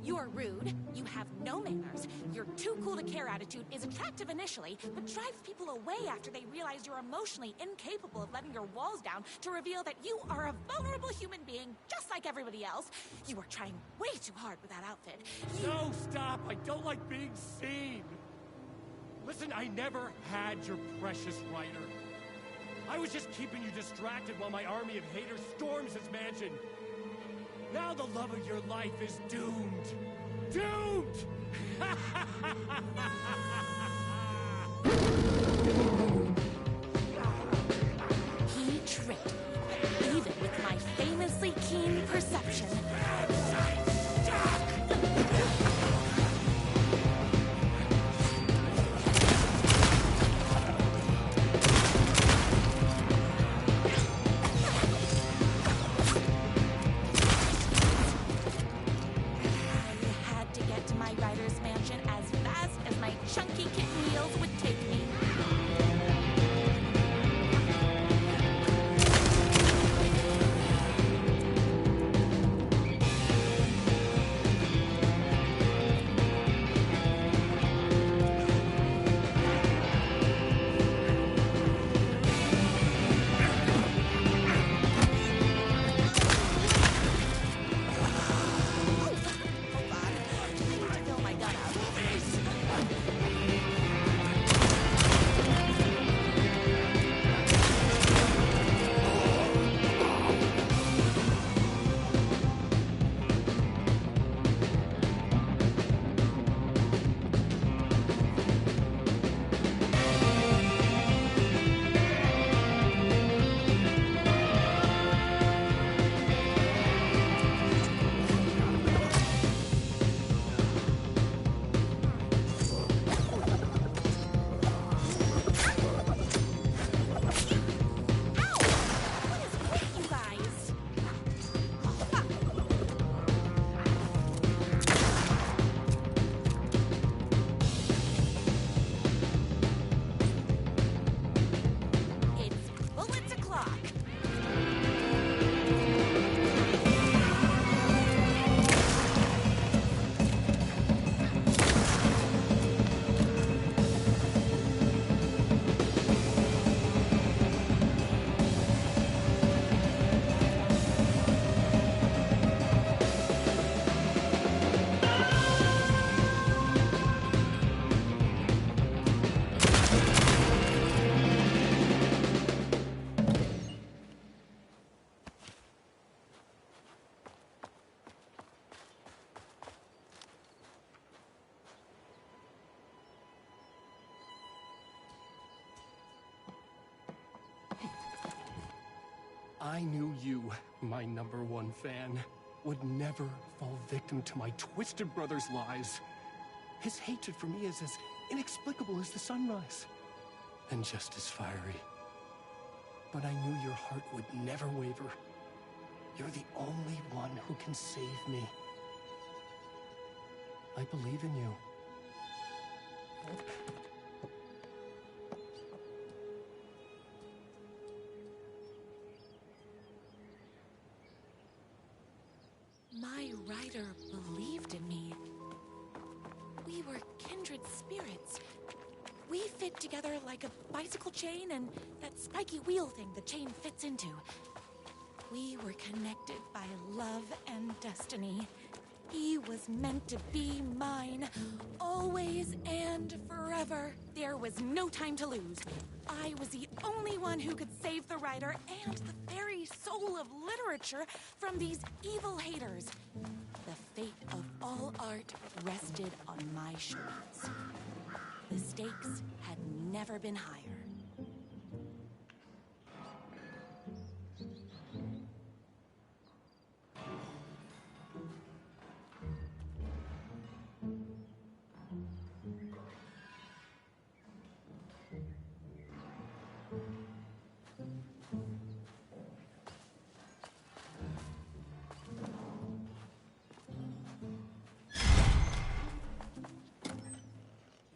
You're rude, you have no manners, your too cool to care attitude is attractive initially, but drives people away after they realize you're emotionally incapable of letting your walls down to reveal that you are a vulnerable human being just like everybody else. You are trying way too hard with that outfit. No, stop! I don't like being seen! Listen, I never had your precious writer. I was just keeping you distracted while my army of haters storms his mansion. Now the love of your life is doomed. Doomed! He tricked me, even with my famously keen perception. I knew you, my #1 fan, would never fall victim to my twisted brother's lies. His hatred for me is as inexplicable as the sunrise, and just as fiery. But I knew your heart would never waver. You're the only one who can save me. I believe in you. my rider believed in me. We were kindred spirits. We fit together like a bicycle chain and that spiky wheel thing the chain fits into. We were connected by love and destiny. He was meant to be mine, always and forever. There was no time to lose. I was the only one who could save the writer and the very soul of literature from these evil haters. The fate of all art rested on my shoulders. The stakes had never been higher.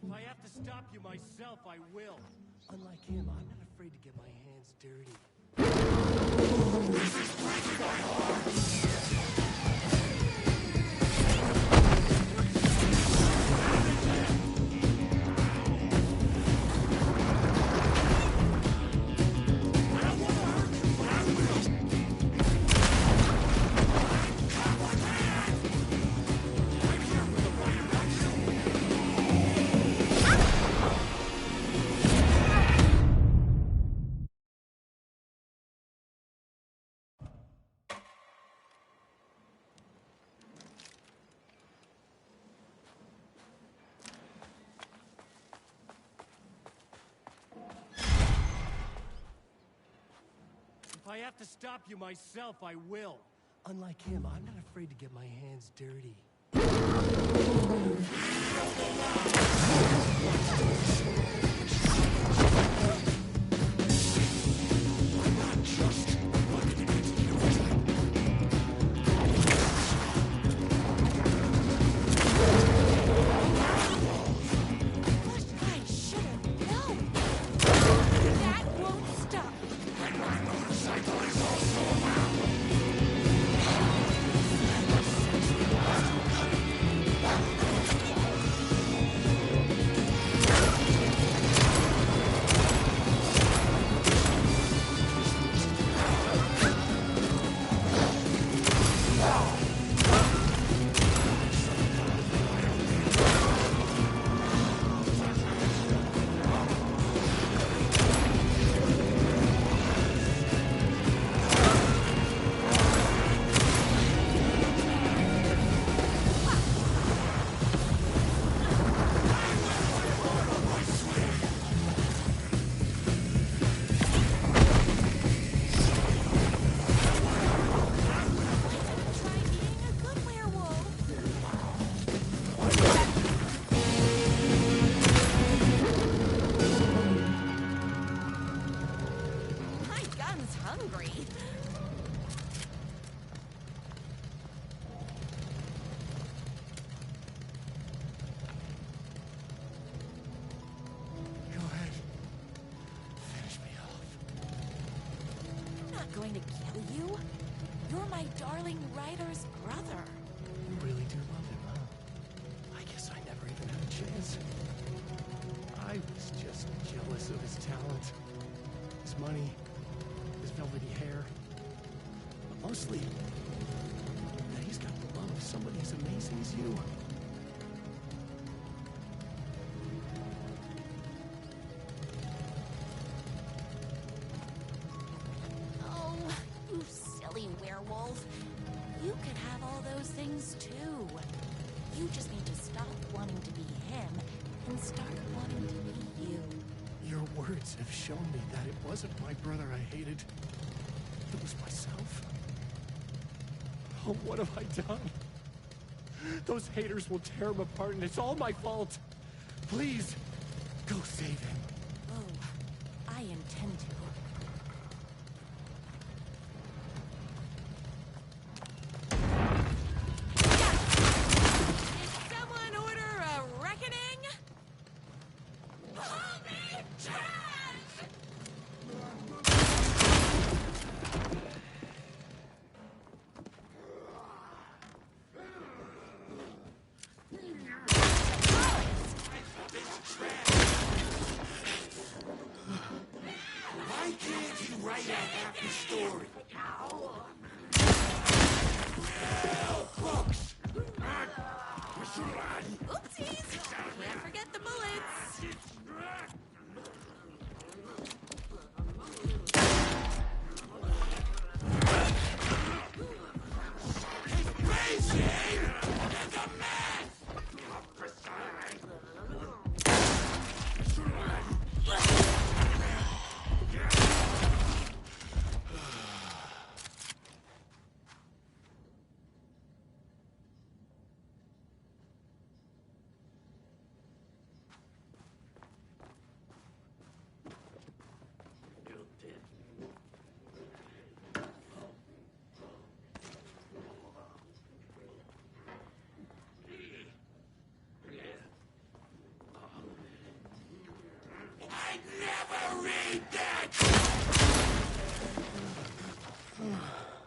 If I have to stop you myself, I will. Unlike him, I'm not afraid to get my hands dirty. If I have to stop you myself, I will. Unlike him, I'm not afraid to get my hands dirty. Going to kill you? You're my darling writer's brother. You really do love him, huh? I guess I never even had a chance. I was just jealous of his talent, his money, his velvety hair. But mostly, that he's got the love of somebody as amazing as you. Werewolf. You could have all those things too. You just need to stop wanting to be him and start wanting to be you. Your words have shown me that it wasn't my brother I hated. It was myself. Oh, what have I done? Those haters will tear him apart, and it's all my fault. Please, go save him. Oh, I intend to. story. Well, folks. Oopsies! Can't forget the bullets.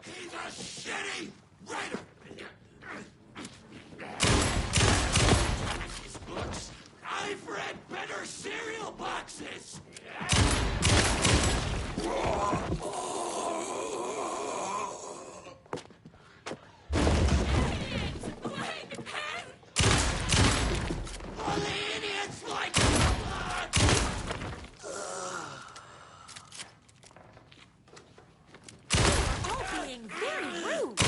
He's a shitty writer! These books, I've read better cereal boxes! All the idiots like Being very rude.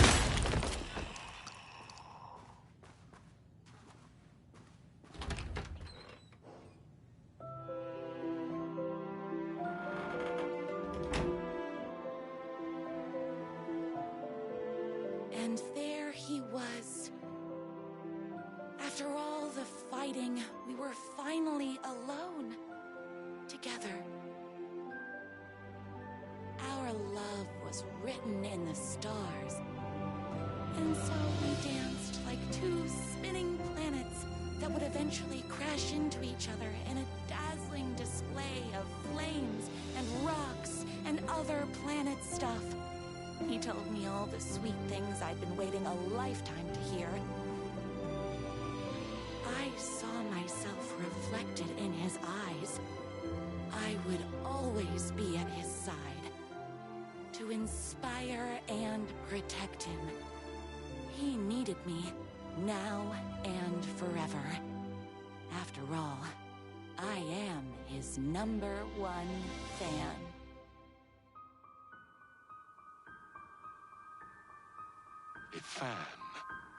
And there he was. After all the fighting, we were finally alone. Together. Our love was written in the stars. And so we danced like two spinning planets that would eventually crash into each other in a dazzling display of flames and rocks and other planet stuff. He told me all the sweet things I'd been waiting a lifetime to hear. I saw myself reflected in his eyes. I would always be at his side. To inspire and protect him. He needed me, now and forever. After all, I am his #1 fan. A fan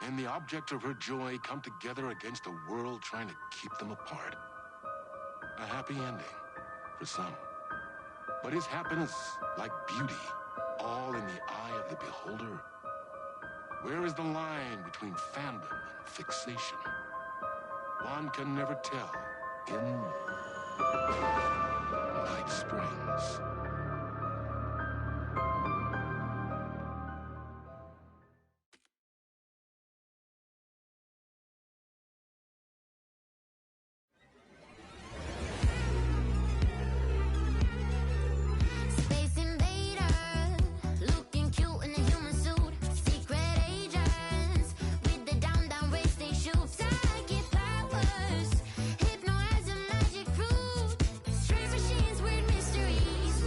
and the object of her joy come together against a world trying to keep them apart. A happy ending for some. But is happiness like beauty? All in the eye of the beholder? Where is the line between fandom and fixation? One can never tell in Night Springs. Mysteries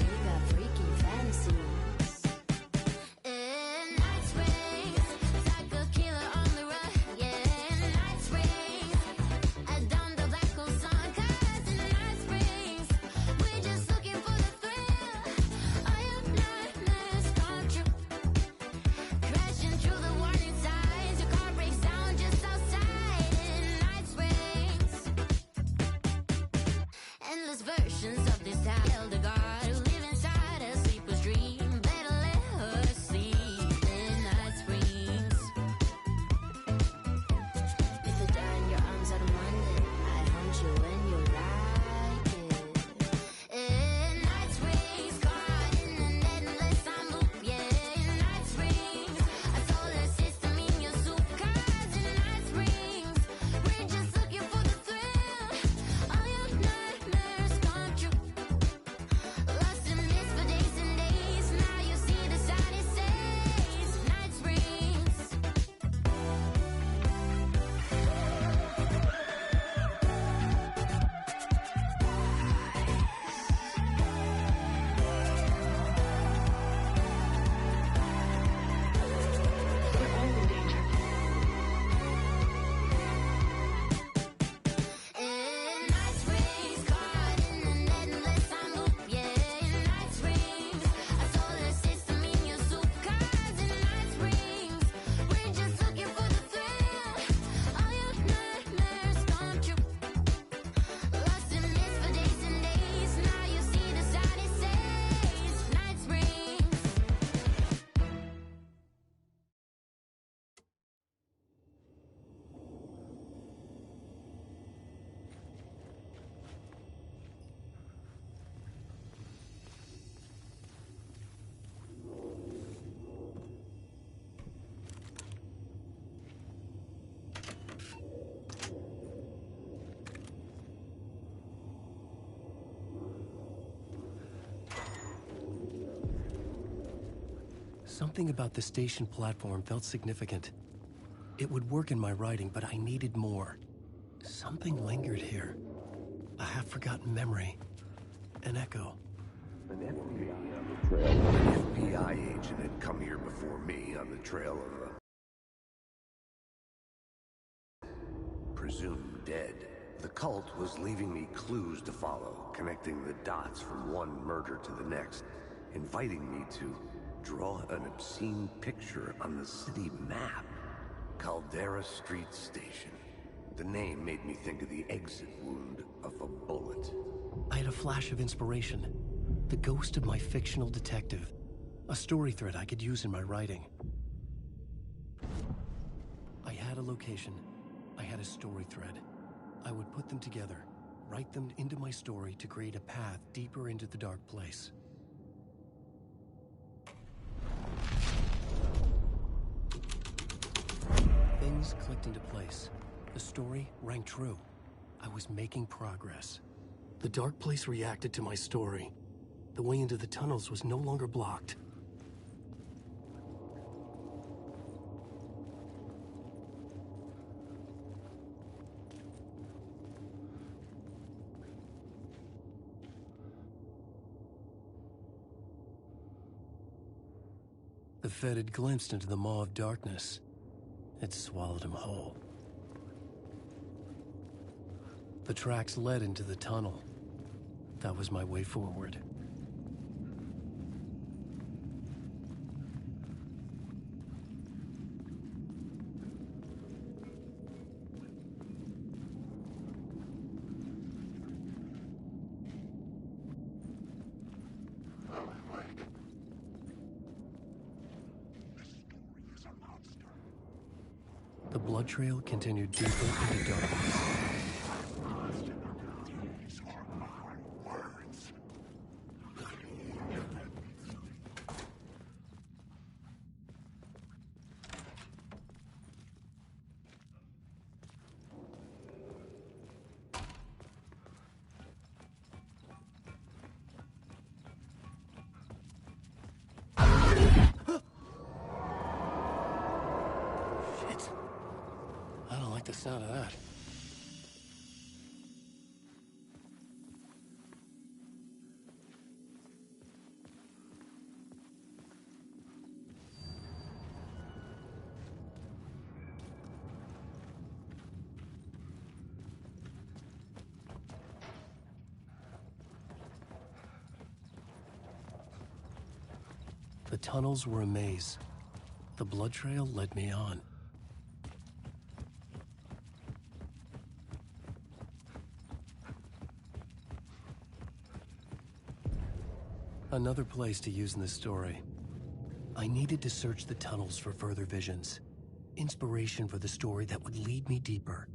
Something about the station platform felt significant. It would work in my writing, but I needed more. Something lingered here. A half-forgotten memory. An echo. An FBI agent had come here before me on the trail of a presumed dead. The cult was leaving me clues to follow, connecting the dots from one murder to the next, inviting me to draw an obscene picture on the city map. Caldera Street Station. The name made me think of the exit wound of a bullet. I had a flash of inspiration. The ghost of my fictional detective. A story thread I could use in my writing. I had a location. I had a story thread. I would put them together, write them into my story to create a path deeper into the dark place. Things clicked into place. The story rang true. I was making progress. The dark place reacted to my story. The way into the tunnels was no longer blocked. The Fed had glimpsed into the maw of darkness. It swallowed him whole. The tracks led into the tunnel. That was my way forward. The blood trail continued deeper into darkness. The sound of that. The tunnels were a maze. The blood trail led me on. Another place to use in the story. I needed to search the tunnels for further visions. Inspiration for the story that would lead me deeper.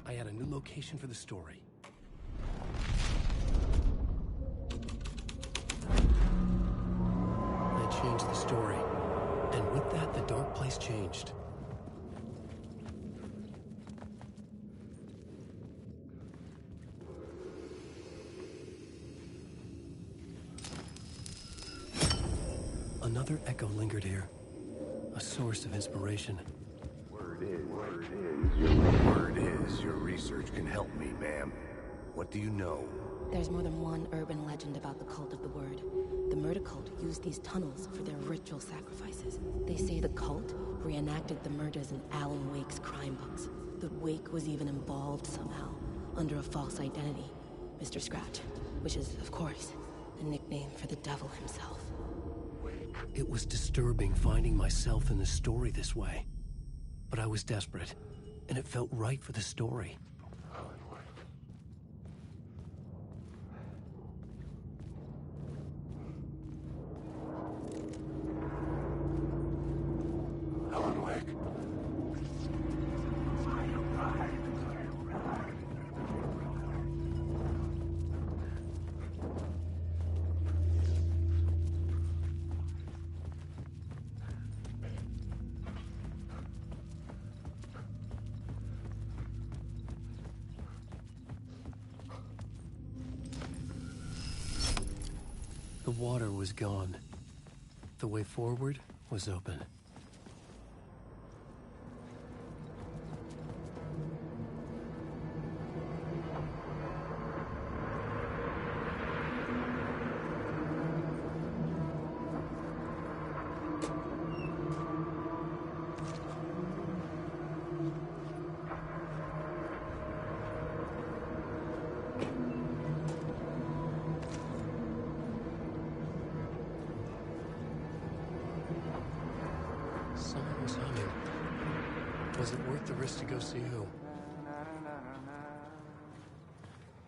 I had a new location for the story. I changed the story. And with that, the dark place changed. Another echo lingered here, a source of inspiration. Word is, your research can help me, ma'am. What do you know? There's more than one urban legend about the Cult of the Word. The murder cult used these tunnels for their ritual sacrifices. They say the cult reenacted the murders in Alan Wake's crime books. That Wake was even involved somehow, under a false identity, Mr. Scratch, which is, of course, a nickname for the devil himself. It was disturbing finding myself in the story this way. But I was desperate, and it felt right for the story. Alan Wake. The water was gone. The way forward was open. Someone was humming. Was it worth the risk to go see who?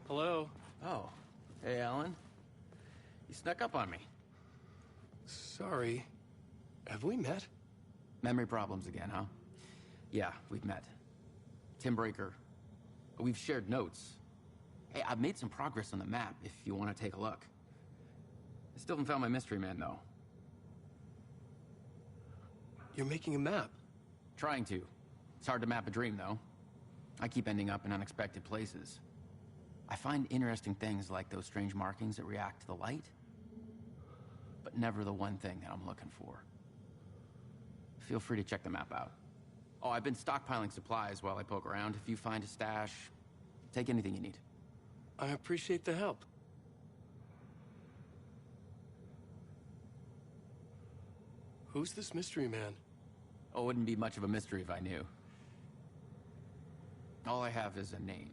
Hello? Oh. Hey, Alan. You snuck up on me. Sorry. Have we met? Memory problems again, huh? Yeah, we've met. Tim Breaker. We've shared notes. Hey, I've made some progress on the map if you want to take a look. I still haven't found my mystery man, though. You're making a map? Trying to. It's hard to map a dream, though. I keep ending up in unexpected places. I find interesting things like those strange markings that react to the light, but never the one thing that I'm looking for. Feel free to check the map out. Oh, I've been stockpiling supplies while I poke around. If you find a stash, take anything you need. I appreciate the help. Who's this mystery man? Oh, it wouldn't be much of a mystery if I knew. All I have is a name.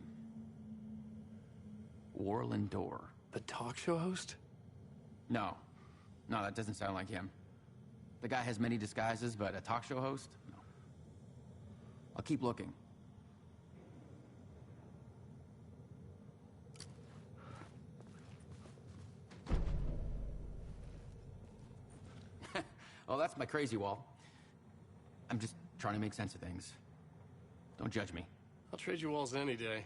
Warlin Door. The talk show host? No. No, that doesn't sound like him. The guy has many disguises, but a talk show host? No. I'll keep looking. Oh, that's my crazy wall. I'm just trying to make sense of things. Don't judge me. I'll trade you walls any day.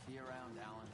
See you around, Alan.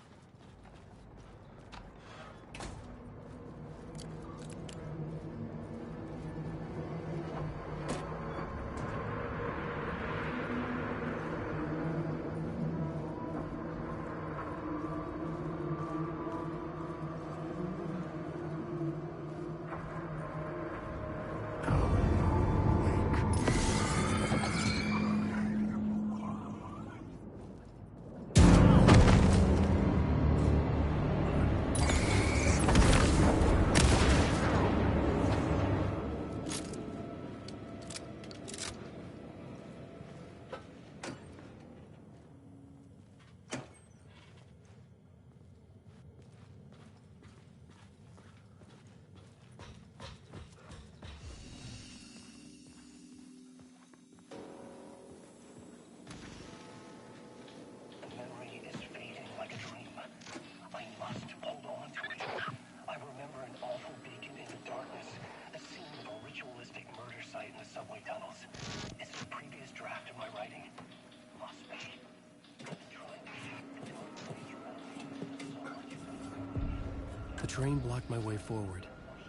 The train blocked my way forward,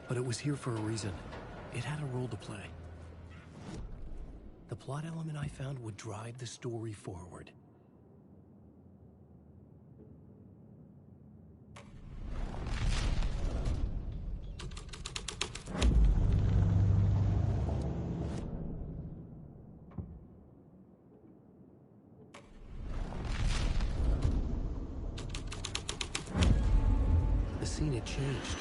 but it was here for a reason. It had a role to play. The plot element I found would drive the story forward. The scene had changed.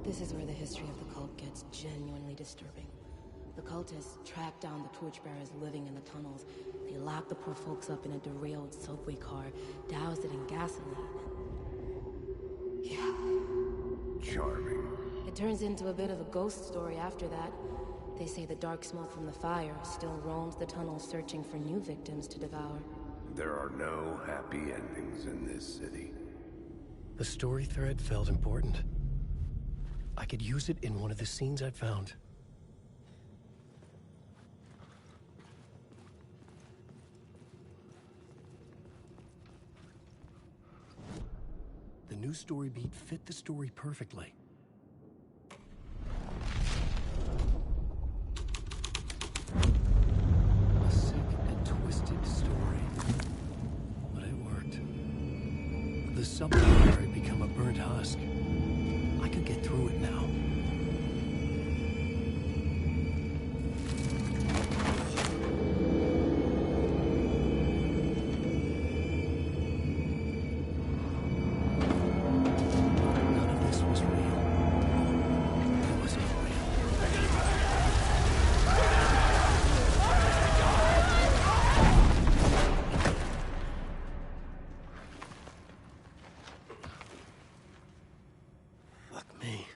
This is where the history of the cult gets genuinely disturbing. The cultists trapped track down the torchbearers living in the tunnels. They lock the poor folks up in a derailed subway car, douse it in gasoline. Yeah. Charming. It turns into a bit of a ghost story after that. They say the dark smoke from the fire still roams the tunnels searching for new victims to devour. There are no happy endings in this city. The story thread felt important. I could use it in one of the scenes I'd found. The new story beat fit the story perfectly. A sick and twisted story. But it worked. The subway had become a burnt husk. I could get through it now. None of this was real. It wasn't Fuck me.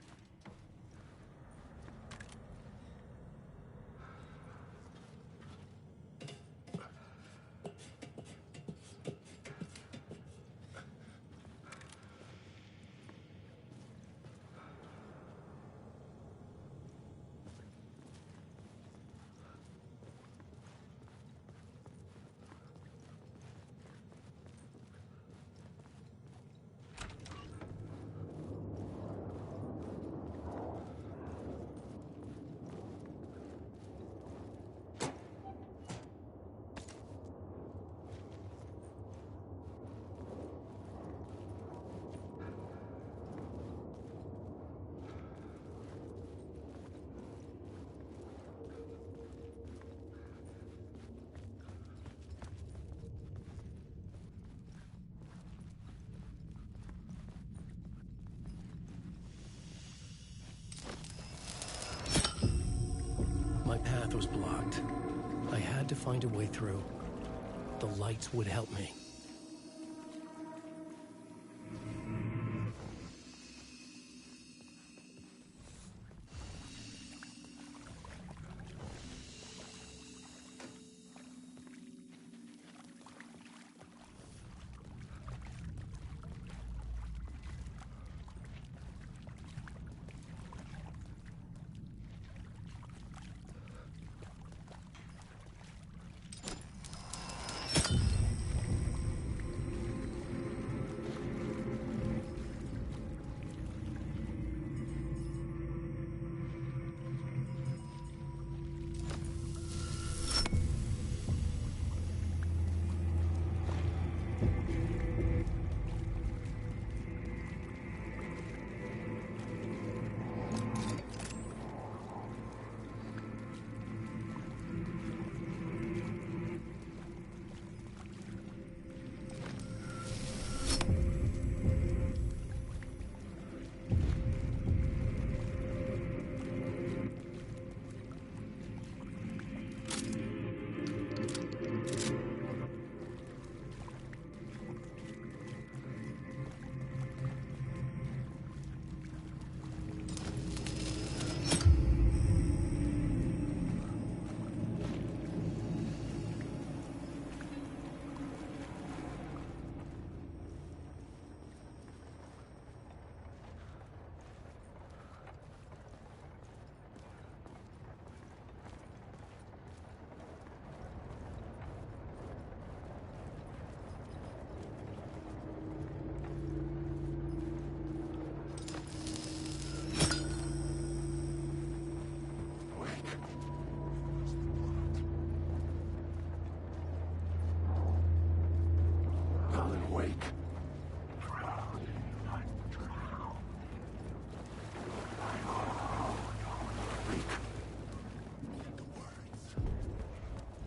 My path was blocked. I had to find a way through. The lights would help me.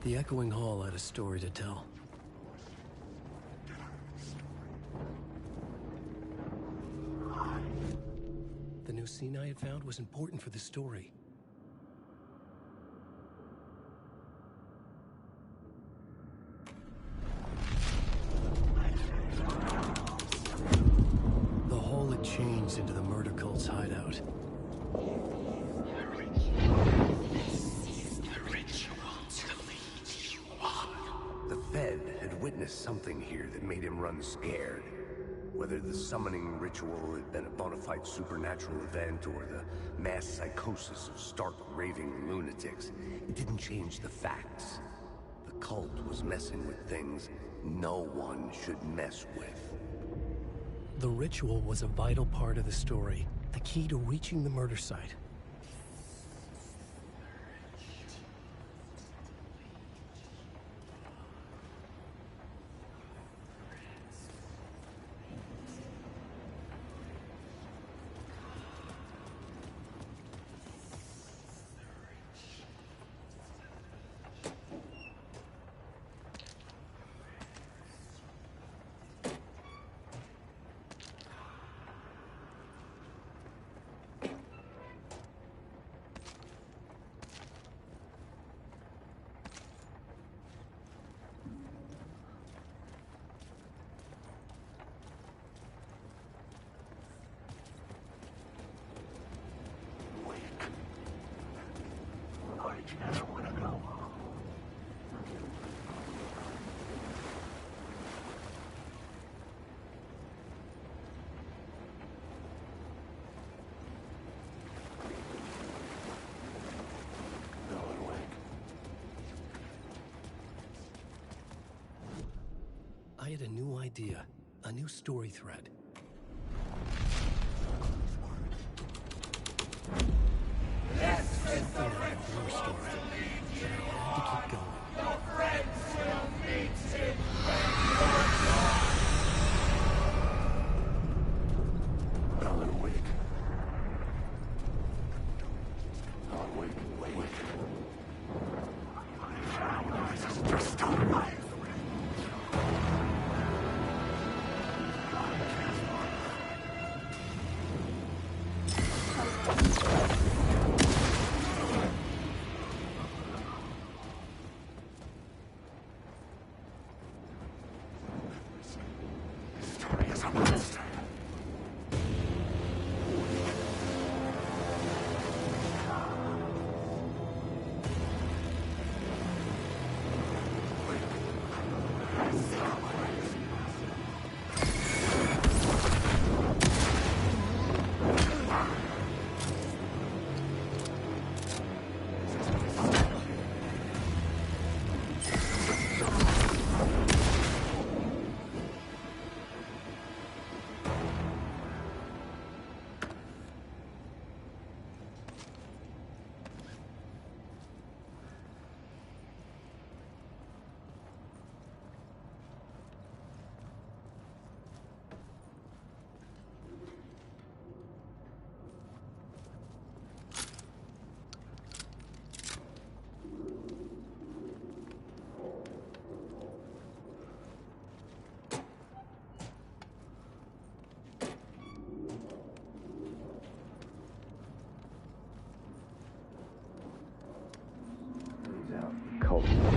The echoing hall had a story to tell. The new scene I had found was important for the story. witnessed something here that made him run scared. Whether the summoning ritual had been a bona fide supernatural event or the mass psychosis of stark raving lunatics, it didn't change the facts. The cult was messing with things no one should mess with. The ritual was a vital part of the story, the key to reaching the murder site. I had a new idea, a new story thread. Something like a horror story, but I had to keep going. Alan Wake. Alan Wake, wake. Just stop.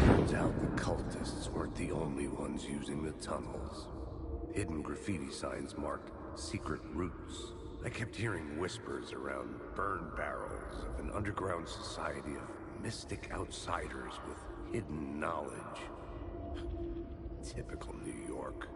Turns out the cultists weren't the only ones using the tunnels. Hidden graffiti signs marked secret routes. I kept hearing whispers around burn barrels of an underground society of mystic outsiders with hidden knowledge. Typical New York.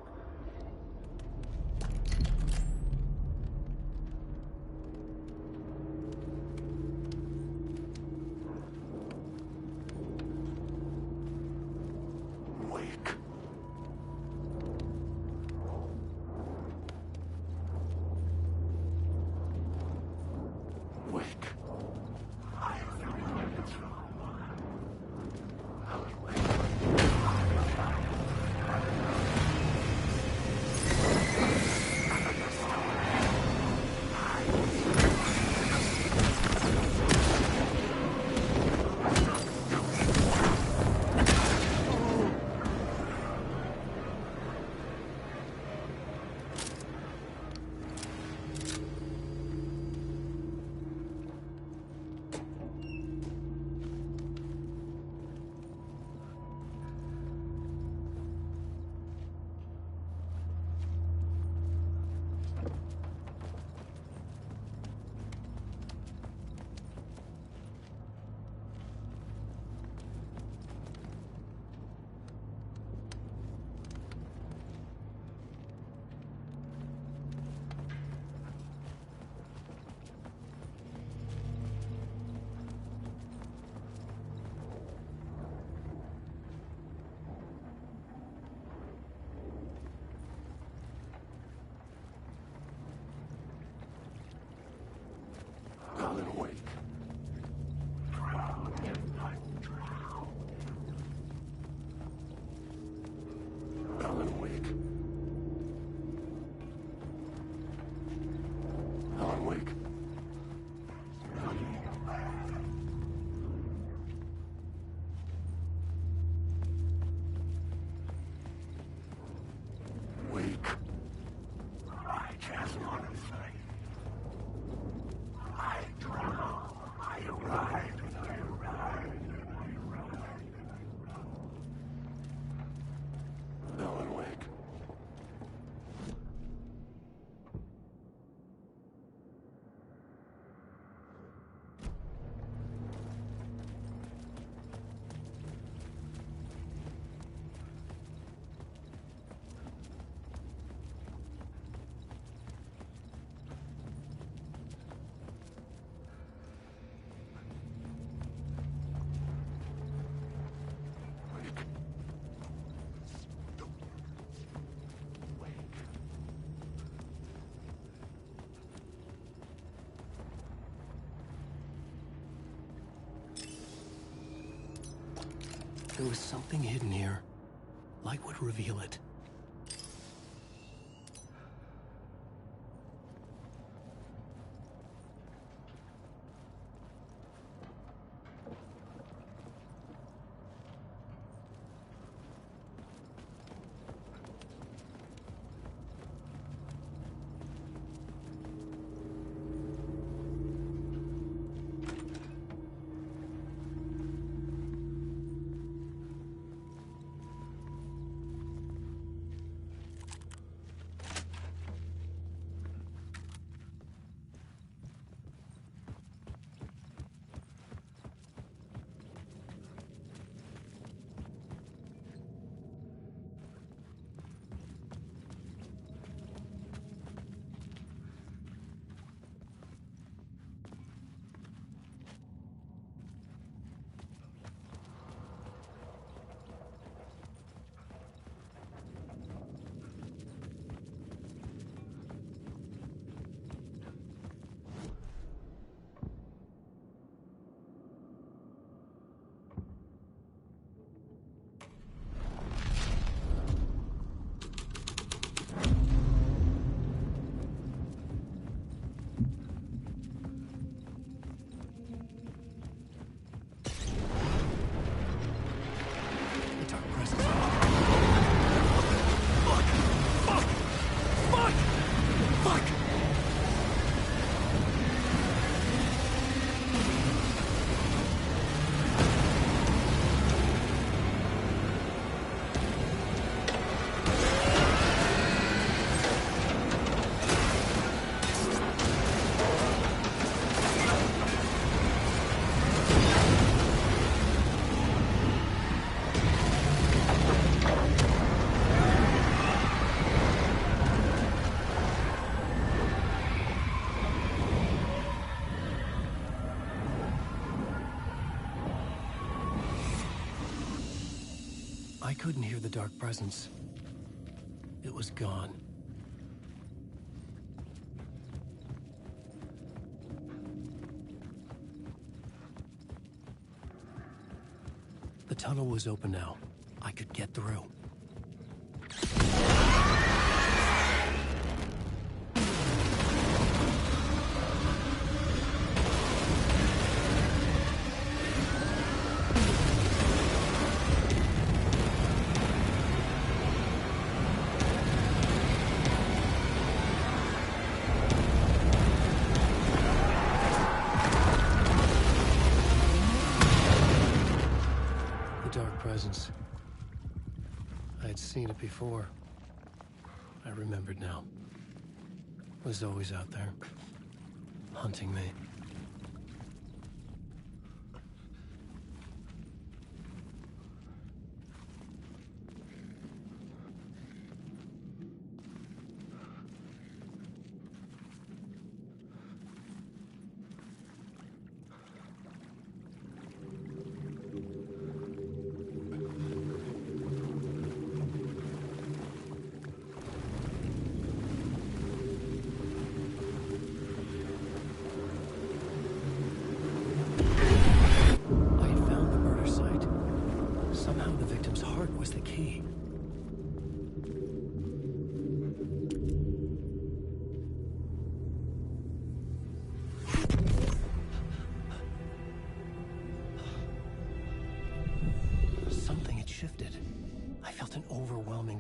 If there was something hidden here, light would reveal it. I couldn't hear the dark presence. It was gone. The tunnel was open now. I could get through. I had seen it before. I remembered now. It was always out there, hunting me.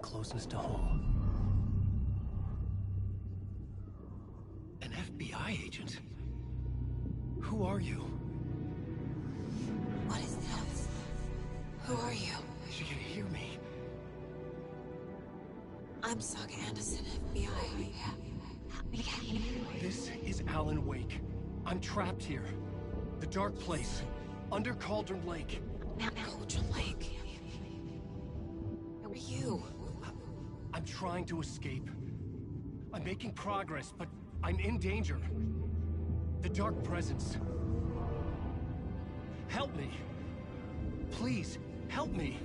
Closeness to home. An FBI agent? Who are you? What is this? Who are you? She can hear me. I'm Saga Anderson, FBI. This is Alan Wake. I'm trapped here. The dark place. Under Cauldron Lake. Cauldron Lake? Who are you? I'm trying to escape. I'm making progress, but I'm in danger. The Dark Presence. Help me. Please, help me.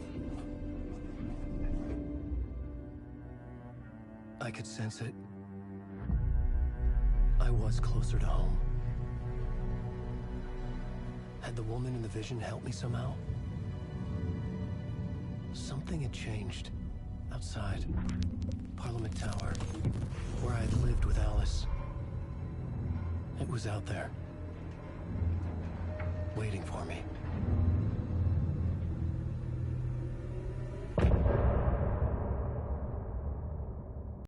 I could sense it. I was closer to home. Had the woman in the vision helped me somehow? Something had changed. Outside. Parliament Tower. Where I had lived with Alice. It was out there. Waiting for me.